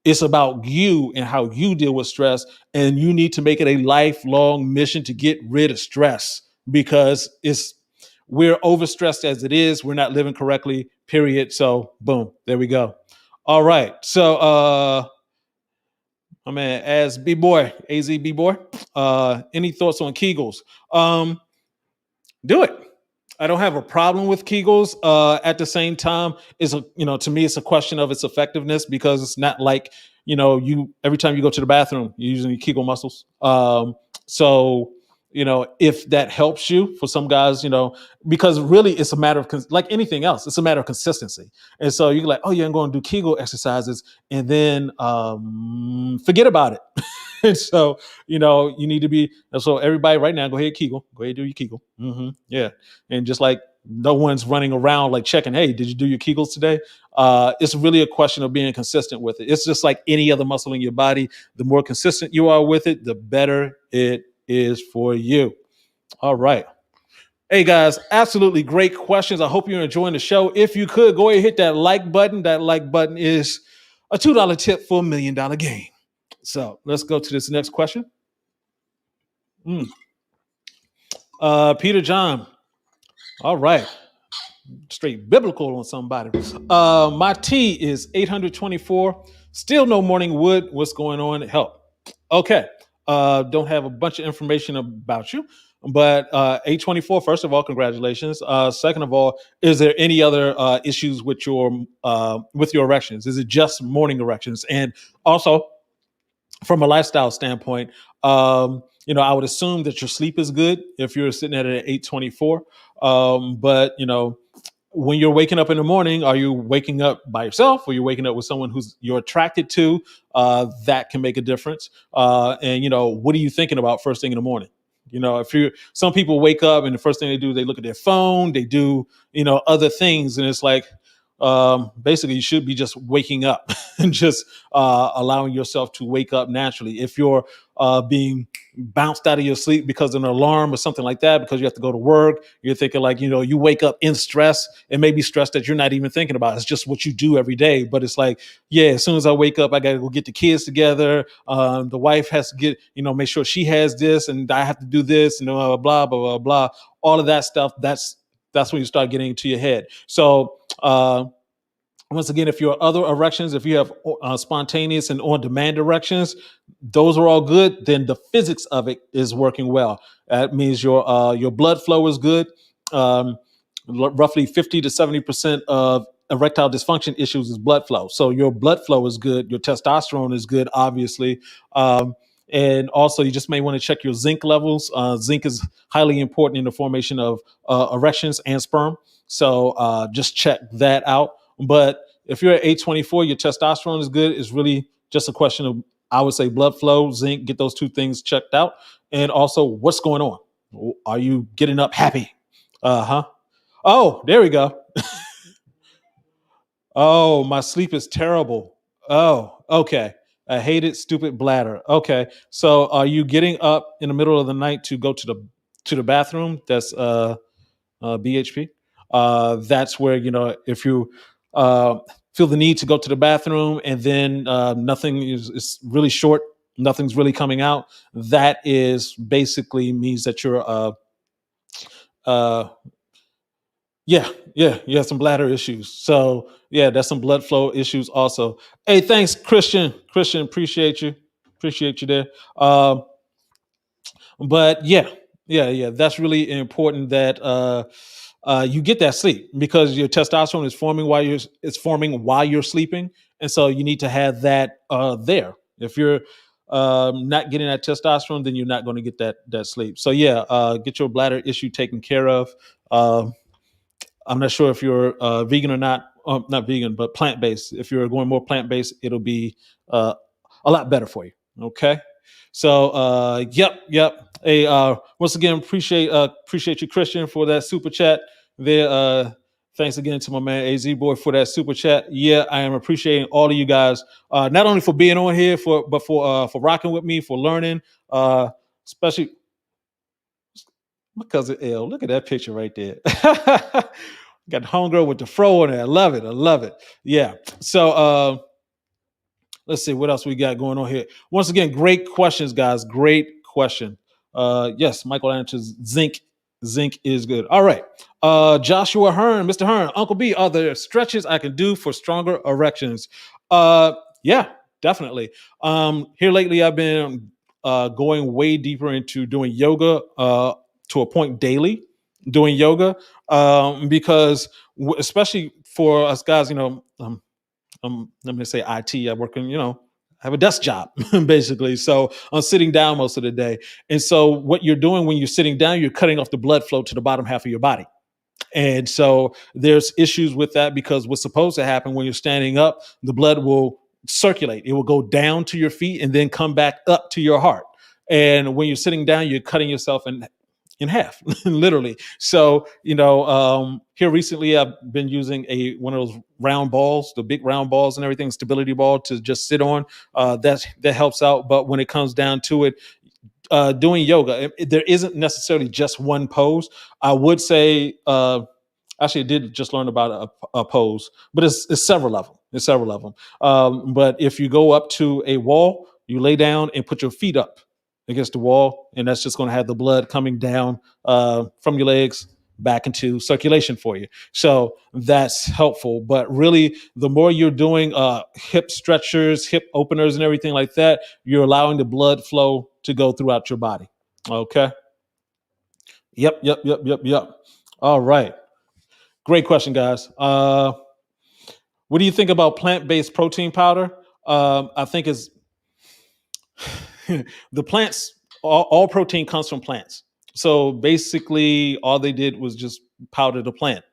It's about you and how you deal with stress, and you need to make it a lifelong mission to get rid of stress, because we're overstressed as it is. We're not living correctly, period. So boom, there we go. All right. So my man, as B-boy, AZ B-boy, any thoughts on Kegels? Do it. I don't have a problem with Kegels. At the same time, to me, it's a question of its effectiveness, because it's not like, you every time you go to the bathroom, you're using your Kegel muscles. So, if that helps you, for some guys, because really it's a matter of, like anything else, it's a matter of consistency. And so you're like, oh yeah, I'm going to do Kegel exercises, and then forget about it. And so, you need to be, so everybody right now, go ahead, Kegel. Go ahead, do your Kegel. Yeah. And just like no one's running around like checking, hey, did you do your Kegels today? It's really a question of being consistent with it. It's just like any other muscle in your body. The more consistent you are with it, the better it is for you. All right. Hey guys, absolutely great questions. I hope you're enjoying the show. If you could, go ahead and hit that like button. That like button is a $2 tip for $1 million game. So let's go to this next question. Peter John. All right. Straight biblical on somebody. My T is 824. Still no morning wood. What's going on? Help. Okay. Don't have a bunch of information about you, but 824, first of all, congratulations. Second of all, is there any other issues with your erections? Is it just morning erections? And also, from a lifestyle standpoint, I would assume that your sleep is good if you're sitting at an 824. But when you're waking up in the morning, are you waking up by yourself, or you're waking up with someone you're attracted to? That can make a difference. And what are you thinking about first thing in the morning? Some people wake up and the first thing they do, they look at their phone, they do, other things. And it's like, basically you should be just waking up and just allowing yourself to wake up naturally. If you're being bounced out of your sleep because of an alarm or something like that, because you have to go to work, you're thinking like, you wake up in stress. It may be stress that you're not even thinking about. It's just what you do every day. But it's like, yeah, as soon as I wake up, I got to go get the kids together. The wife has to get, make sure she has this, and I have to do this, and blah, blah, blah, blah, blah. All of that stuff, that's when you start getting into your head. So, once again, if your other erections, if you have spontaneous and on-demand erections, those are all good. Then the physics of it is working well. That means your blood flow is good. Roughly 50 to 70% of erectile dysfunction issues is blood flow. So your blood flow is good. Your testosterone is good, obviously. And also, you just may want to check your zinc levels. Zinc is highly important in the formation of erections and sperm. So just check that out. But if you're at 824, your testosterone is good. It's really just a question of, I would say, blood flow, zinc, get those two things checked out. And also, what's going on? Are you getting up happy? Uh-huh. Oh, there we go. Oh, my sleep is terrible. Oh, okay. I hate it, stupid bladder. Okay. So are you getting up in the middle of the night to go to the bathroom? That's BHP. That's where, if you uh feel the need to go to the bathroom and then nothing is really short, nothing's really coming out, that is basically means that you're uh yeah, you have some bladder issues. So yeah, that's some blood flow issues also. Hey, thanks, Christian. Christian, appreciate you there. Um, but yeah, that's really important that you get that sleep, because your testosterone is forming while you're sleeping, and so you need to have that there. If you're not getting that testosterone, then you're not going to get that sleep. So yeah, get your bladder issue taken care of. Um I'm not sure if you're vegan or not. Not vegan, but plant based. If you're going more plant based, it'll be uh, a lot better for you. Okay. So, yep. Hey, once again, appreciate you, Christian, for that super chat. There. Thanks again to my man AZ Boy for that super chat. Yeah, I am appreciating all of you guys, not only for being on here, but for rocking with me, for learning, especially my cousin L. Look at that picture right there. Got the homegirl with the fro in there. I love it. I love it. Yeah. So let's see what else we got going on here. Once again, great questions, guys. Great question. Yes, Michael answers zinc. Zinc is good. All right. Joshua Hearn, Mr. Hearn, Uncle B, are there stretches I can do for stronger erections? Yeah, definitely. Here lately, I've been going way deeper into doing yoga to a point daily, doing yoga because especially for us guys, I'm going to say IT. I work in, I have a desk job basically. So I'm sitting down most of the day. And so what you're doing when you're sitting down, you're cutting off the blood flow to the bottom half of your body. And so there's issues with that, because what's supposed to happen when you're standing up, the blood will circulate. It will go down to your feet and then come back up to your heart. And when you're sitting down, you're cutting yourself in half, literally. So, here recently I've been using one of those round balls, the big round balls and everything, stability ball to just sit on. That helps out. But when it comes down to it, doing yoga, there isn't necessarily just one pose. I would say, actually, I did just learn about a pose, but it's several of them. It's several of them. But if you go up to a wall, you lay down and put your feet up against the wall, and that's just going to have the blood coming down from your legs back into circulation for you. So that's helpful. But really, the more you're doing hip stretchers, hip openers, and everything like that, you're allowing the blood flow to go throughout your body. Okay. Yep. All right. Great question, guys. What do you think about plant-based protein powder? I think is the plants. All protein comes from plants. So basically, all they did was just powder the plant.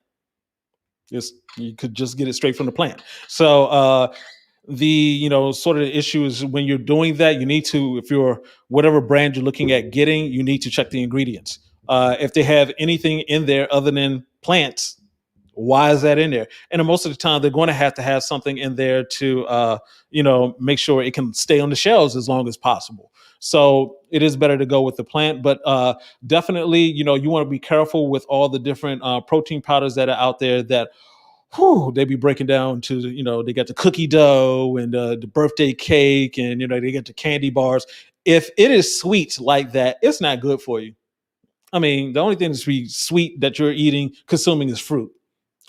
You could just get it straight from the plant. So the sort of the issue is when you're doing that, you need to, if you're whatever brand you're looking at getting, you need to check the ingredients. If they have anything in there other than plants, why is that in there? And most of the time, they're going to have something in there to, make sure it can stay on the shelves as long as possible. So it is better to go with the plant, but definitely, you want to be careful with all the different protein powders that are out there that, they be breaking down to, they got the cookie dough and the birthday cake, and, they get the candy bars. If it is sweet like that, it's not good for you. I mean, the only thing that's sweet that you're consuming is fruit,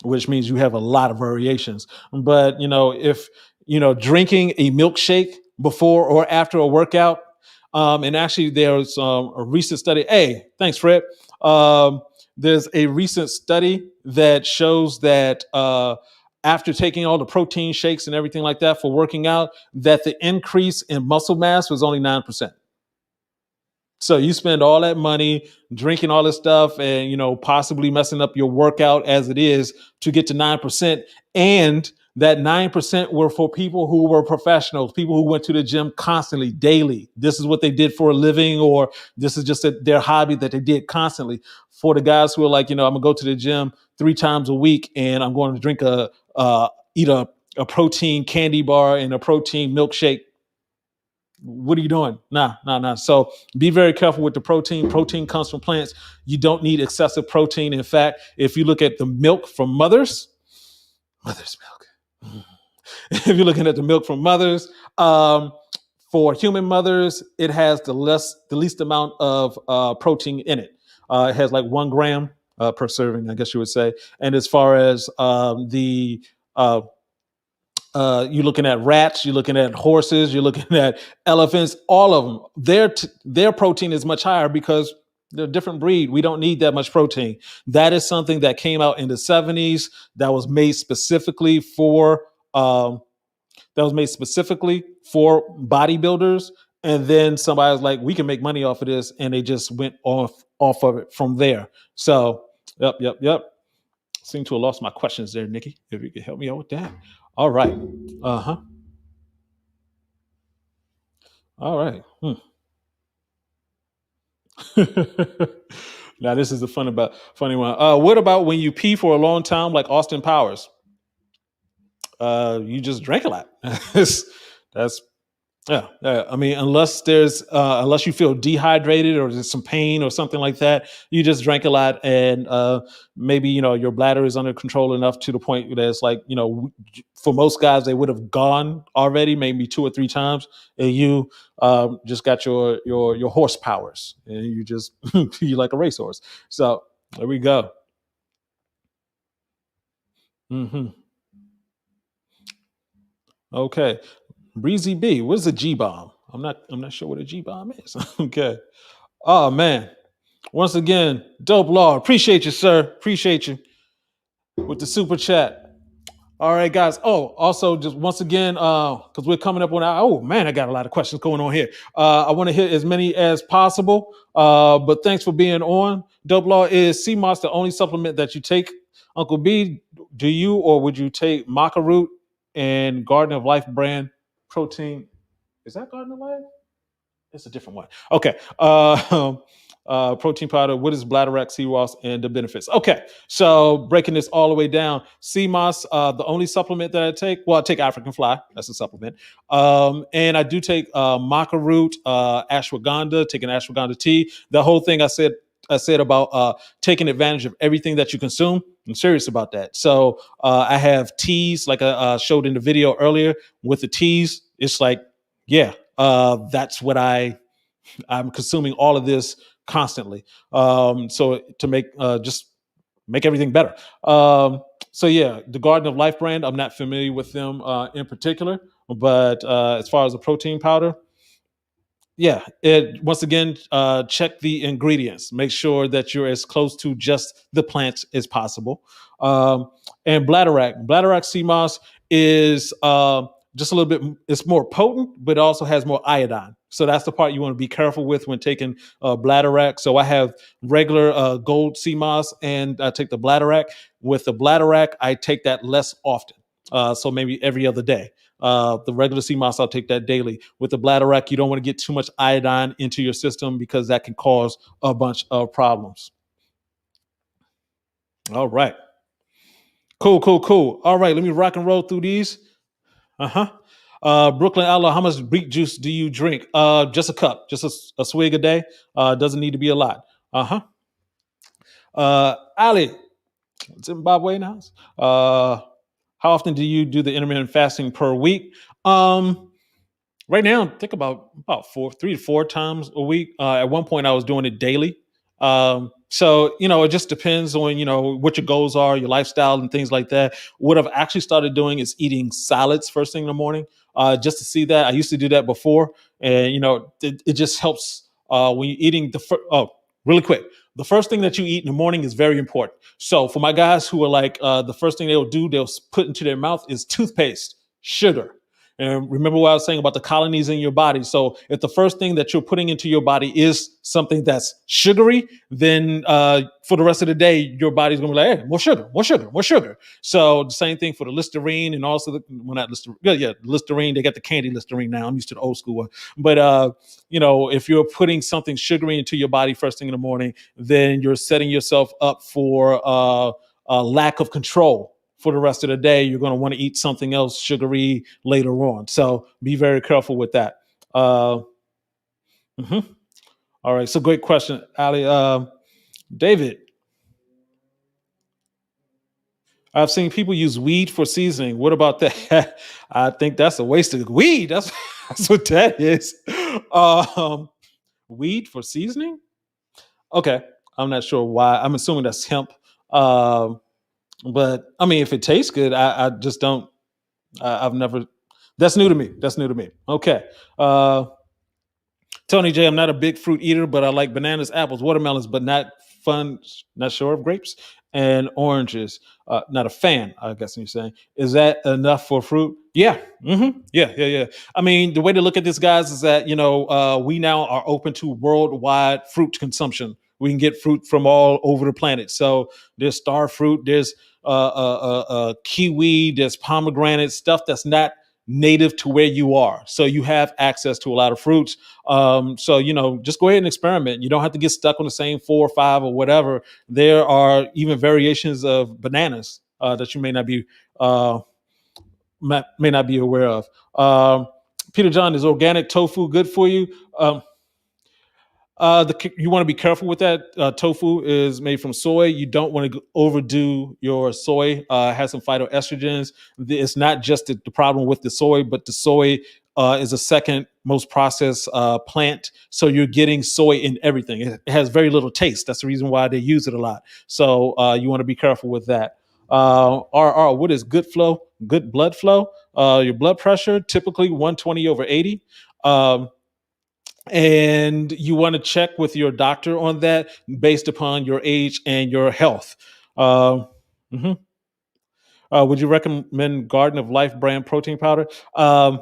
which means you have a lot of variations. But, if, drinking a milkshake before or after a workout, and actually there's a recent study. Hey, thanks, Fred. There's a recent study that shows that after taking all the protein shakes and everything like that for working out, that the increase in muscle mass was only 9%. So you spend all that money drinking all this stuff and, possibly messing up your workout as it is to get to 9%. And that 9% were for people who were professionals, people who went to the gym constantly, daily. This is what they did for a living, or this is just their hobby that they did constantly. For the guys who are like, I'm gonna go to the gym 3 times a week and I'm going to drink eat a protein candy bar and a protein milkshake. What are you doing? Nah. So be very careful with the protein. Protein comes from plants. You don't need excessive protein. In fact, if you look at the milk from mother's milk. If you're looking at the milk from mothers, for human mothers, it has the least amount of protein in it. It has like 1 gram per serving, I guess you would say. And as far as the you're looking at rats, you're looking at horses, you're looking at elephants, all of them. Their protein is much higher because they're a different breed. We don't need that much protein. That is something that came out in the 70s that was made specifically for bodybuilders. And then somebody was like, we can make money off of this, and they just went off of it from there. So, yep. Seem to have lost my questions there, Nikki. If you could help me out with that. All right. All right. Now this is the funny one. What about when you pee for a long time, like Austin Powers? You just drank a lot. That's Yeah, I mean, unless you feel dehydrated or there's some pain or something like that, you just drank a lot, and maybe your bladder is under control enough to the point that it's like for most guys they would have gone already, maybe 2 or 3 times, and you just got your horsepowers, and you just you like a racehorse. So there we go. hmm Okay. Breezy B, what is a G bomb? I'm not sure what a G bomb is. Okay. Oh man. Once again, Dope Law. Appreciate you, sir. Appreciate you with the super chat. All right, guys. Oh, also, just once again, because we're coming up on oh man, I got a lot of questions going on here. I want to hit as many as possible. But thanks for being on. Dope Law, is CMOS the only supplement that you take? Uncle B, do you or would you take maca root and Garden of Life brand protein? Is that Garden of Life? It's a different one. Okay. Protein powder. What is bladder sea moss and the benefits? Okay. So breaking this all the way down, sea moss, the only supplement that I take, well, I take African fly. That's a supplement. And I do take maca root, ashwagandha, taking ashwagandha tea. The whole thing I said about taking advantage of everything that you consume. I'm serious about that. So I have teas, like I showed in the video earlier with the teas. It's like, yeah, that's what I'm consuming all of this constantly. So to just make everything better. So yeah, the Garden of Life brand, I'm not familiar with them in particular, but as far as the protein powder, yeah, once again, check the ingredients. Make sure that you're as close to just the plants as possible. And Bladderwrack sea moss is just a little bit. It's more potent, but it also has more iodine. So that's the part you want to be careful with when taking Bladderwrack. So I have regular gold sea moss, and I take the Bladderwrack. With the Bladderwrack, I take that less often. So maybe every other day. The regular sea moss, I'll take that daily. With the Bladderwrack, you don't want to get too much iodine into your system because that can cause a bunch of problems. All right. Cool. All right, let me rock and roll through these. Brooklyn Outlaw, how much beet juice do you drink? Just a cup, just a swig a day. Doesn't need to be a lot. Ali, Zimbabwe in the house. How often do you do the intermittent fasting per week? Right now, I think about 3 to 4 times a week. At one point, I was doing it daily. So it just depends on what your goals are, your lifestyle, and things like that. What I've actually started doing is eating salads first thing in the morning, just to see that. I used to do that before, and it just helps when you're eating really quick. The first thing that you eat in the morning is very important. So for my guys who are like, the first thing they'll put into their mouth is toothpaste, sugar. And remember what I was saying about the colonies in your body. So if the first thing that you're putting into your body is something that's sugary, then for the rest of the day, your body's going to be like, hey, more sugar, more sugar, more sugar. So the same thing for the Listerine and also not Listerine. Yeah, Listerine. They got the candy Listerine now. I'm used to the old school one. But, if you're putting something sugary into your body first thing in the morning, then you're setting yourself up for a lack of control for the rest of the day. You're going to want to eat something else sugary later on. So be very careful with that. Mhm. All right. So great question, Ali. David, I've seen people use weed for seasoning. What about that? I think that's a waste of weed. That's what that is. Um, Weed for seasoning? Okay. I'm not sure why. I'm assuming that's hemp. Um, but I mean, if it tastes good, I just don't. I've never. That's new to me. That's new to me. Okay. Uh, Tony J, I'm not a big fruit eater, but I like bananas, apples, watermelons, but not fun, not sure of grapes and oranges. Not a fan, I guess you're saying. Is that enough for fruit? Yeah. Yeah. I mean, the way to look at this, guys, is that, we now are open to worldwide fruit consumption. We can get fruit from all over the planet. So there's star fruit, there's kiwi, there's pomegranate, stuff that's not native to where you are. So you have access to a lot of fruits. So just go ahead and experiment. You don't have to get stuck on the same 4 or 5 or whatever. There are even variations of bananas that you may not be aware of. Peter John, is organic tofu good for you? You want to be careful with that. Tofu is made from soy. You don't want to overdo your soy. It has some phytoestrogens. It's not just the problem with the soy, but the soy is a second most processed plant. So you're getting soy in everything. It has very little taste. That's the reason why they use it a lot. So you want to be careful with that. What is good flow? Good blood flow. Your blood pressure, typically 120/80. And you want to check with your doctor on that based upon your age and your health. Uh, mhm. Would you recommend Garden of Life brand protein powder? I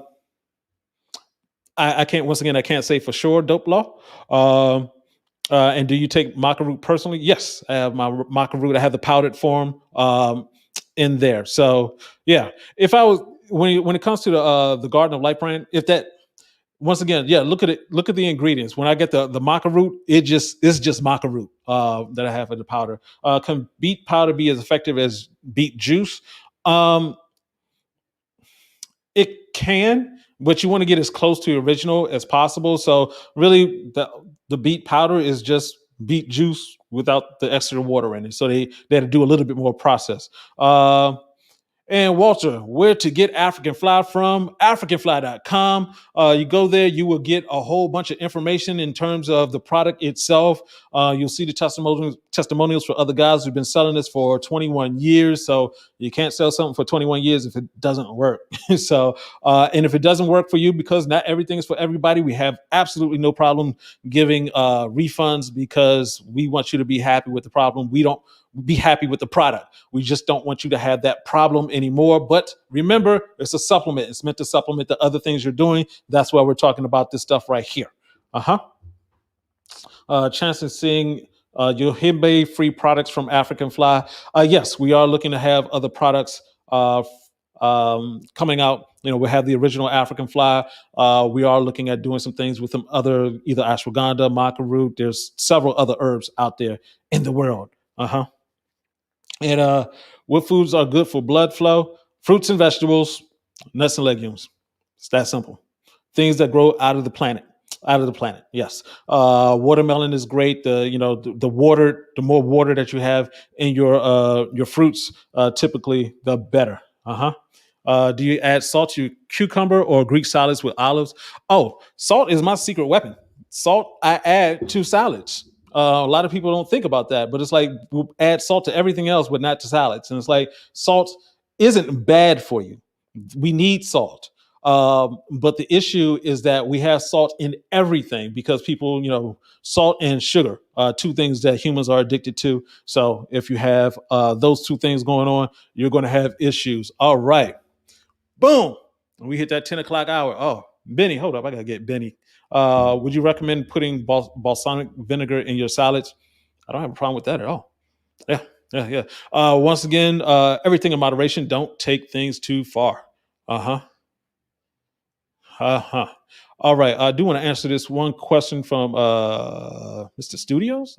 can't. Once again, I can't say for sure. Dope law. And do you take maca root personally? Yes, I have my maca root. I have the powdered form in there. So yeah, if I was when it comes to the Garden of Life brand, if that once again, yeah, look at it. Look at the ingredients. When I get the maca root, it's just maca root that I have in the powder. Can beet powder be as effective as beet juice? Um, it can, but you want to get as close to the original as possible. So really, the beet powder is just beet juice without the extra water in it. So they had to do a little bit more process. And Walter, where to get African fly from? AfricanFly.com. You go there, you will get a whole bunch of information in terms of the product itself. You'll see the testimonials for other guys who've been selling this for 21 years. So you can't sell something for 21 years if it doesn't work. So, and if it doesn't work for you, because not everything is for everybody, we have absolutely no problem giving refunds because we want you to be happy with the problem. We don't be happy with the product. We just don't want you to have that problem anymore. But remember, it's a supplement. It's meant to supplement the other things you're doing. That's why we're talking about this stuff right here. Chance of seeing Yohimbe free products from African Fly. Yes, we are looking to have other products coming out. We have the original African Fly. We are looking at doing some things with some other, either ashwagandha, maca root. There's several other herbs out there in the world. And what foods are good for blood flow? Fruits and vegetables, nuts and legumes. It's that simple. Things that grow out of the planet. Out of the planet, yes. Watermelon is great. The water, the more water that you have in your fruits, typically the better. Do you add salt to cucumber or Greek salads with olives? Oh, salt is my secret weapon. Salt I add to salads. A lot of people don't think about that, but it's like we'll add salt to everything else, but not to salads. And it's like salt isn't bad for you. We need salt. But the issue is that we have salt in everything because people, salt and sugar, two things that humans are addicted to. So if you have those two things going on, you're going to have issues. All right. Boom. We hit that 10 o'clock hour. Oh, Benny, hold up. I got to get Benny. Would you recommend putting balsamic vinegar in your salads? I don't have a problem with that at all. Yeah, yeah, yeah. Once again, everything in moderation. Don't take things too far. Uh-huh. Uh-huh. All right. I do want to answer this one question from Mr. Studios.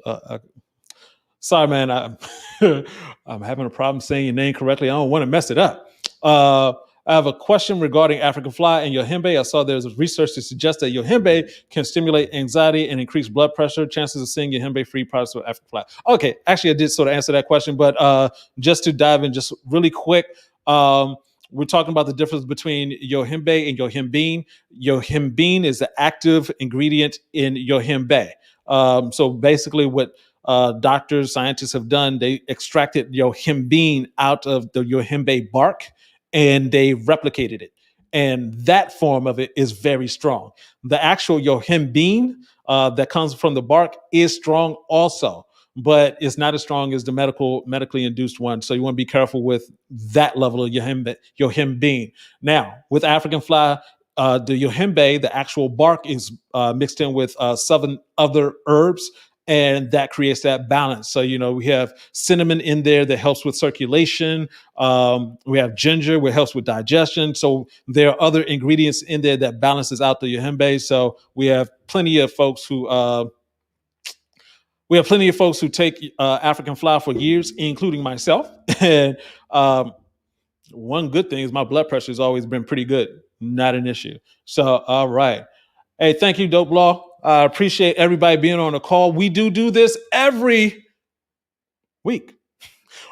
Sorry, man. I'm having a problem saying your name correctly. I don't want to mess it up. I have a question regarding African fly and Yohimbe. I saw there's research to suggest that Yohimbe can stimulate anxiety and increase blood pressure. Chances of seeing Yohimbe-free products with African fly. Okay, actually, I did sort of answer that question, but just to dive in just really quick, we're talking about the difference between Yohimbe and Yohimbine. Yohimbine is the active ingredient in Yohimbe. So basically what doctors, scientists have done, they extracted Yohimbine out of the Yohimbe bark and they replicated it. And that form of it is very strong. The actual Yohimbine that comes from the bark is strong also, but it's not as strong as the medically induced one. So you want to be careful with that level of Yohimbine. Now, with African fly, the Yohimbe, the actual bark, is mixed in with 7 other herbs, and that creates that balance. So, we have cinnamon in there that helps with circulation. We have ginger, which helps with digestion. So there are other ingredients in there that balances out the Yohimbe. So we have plenty of folks who take African fly for years, including myself. And one good thing is my blood pressure has always been pretty good, not an issue. So, all right. Hey, thank you, Dope Law. I appreciate everybody being on the call. We do this every week.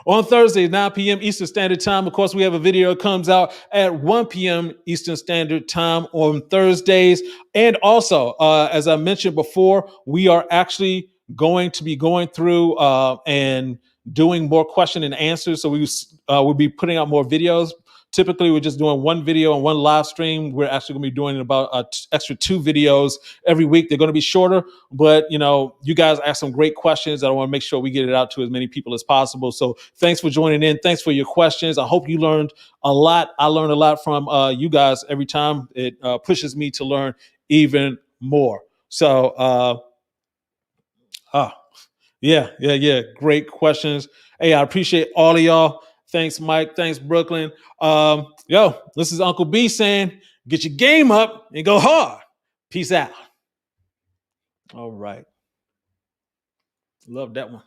On Thursday, 9 p.m. Eastern Standard Time. Of course, we have a video that comes out at 1 p.m. Eastern Standard Time on Thursdays. And also, as I mentioned before, we are actually going to be going through and doing more question and answers. So we'll be putting out more videos. Typically, we're just doing one video and one live stream. We're actually going to be doing about extra 2 videos every week. They're going to be shorter, but you guys asked some great questions. I want to make sure we get it out to as many people as possible. So thanks for joining in. Thanks for your questions. I hope you learned a lot. I learned a lot from you guys every time. It pushes me to learn even more. So, yeah. Great questions. Hey, I appreciate all of y'all. Thanks, Mike. Thanks, Brooklyn. This is Uncle B saying, get your game up and go hard. Peace out. All right. Love that one.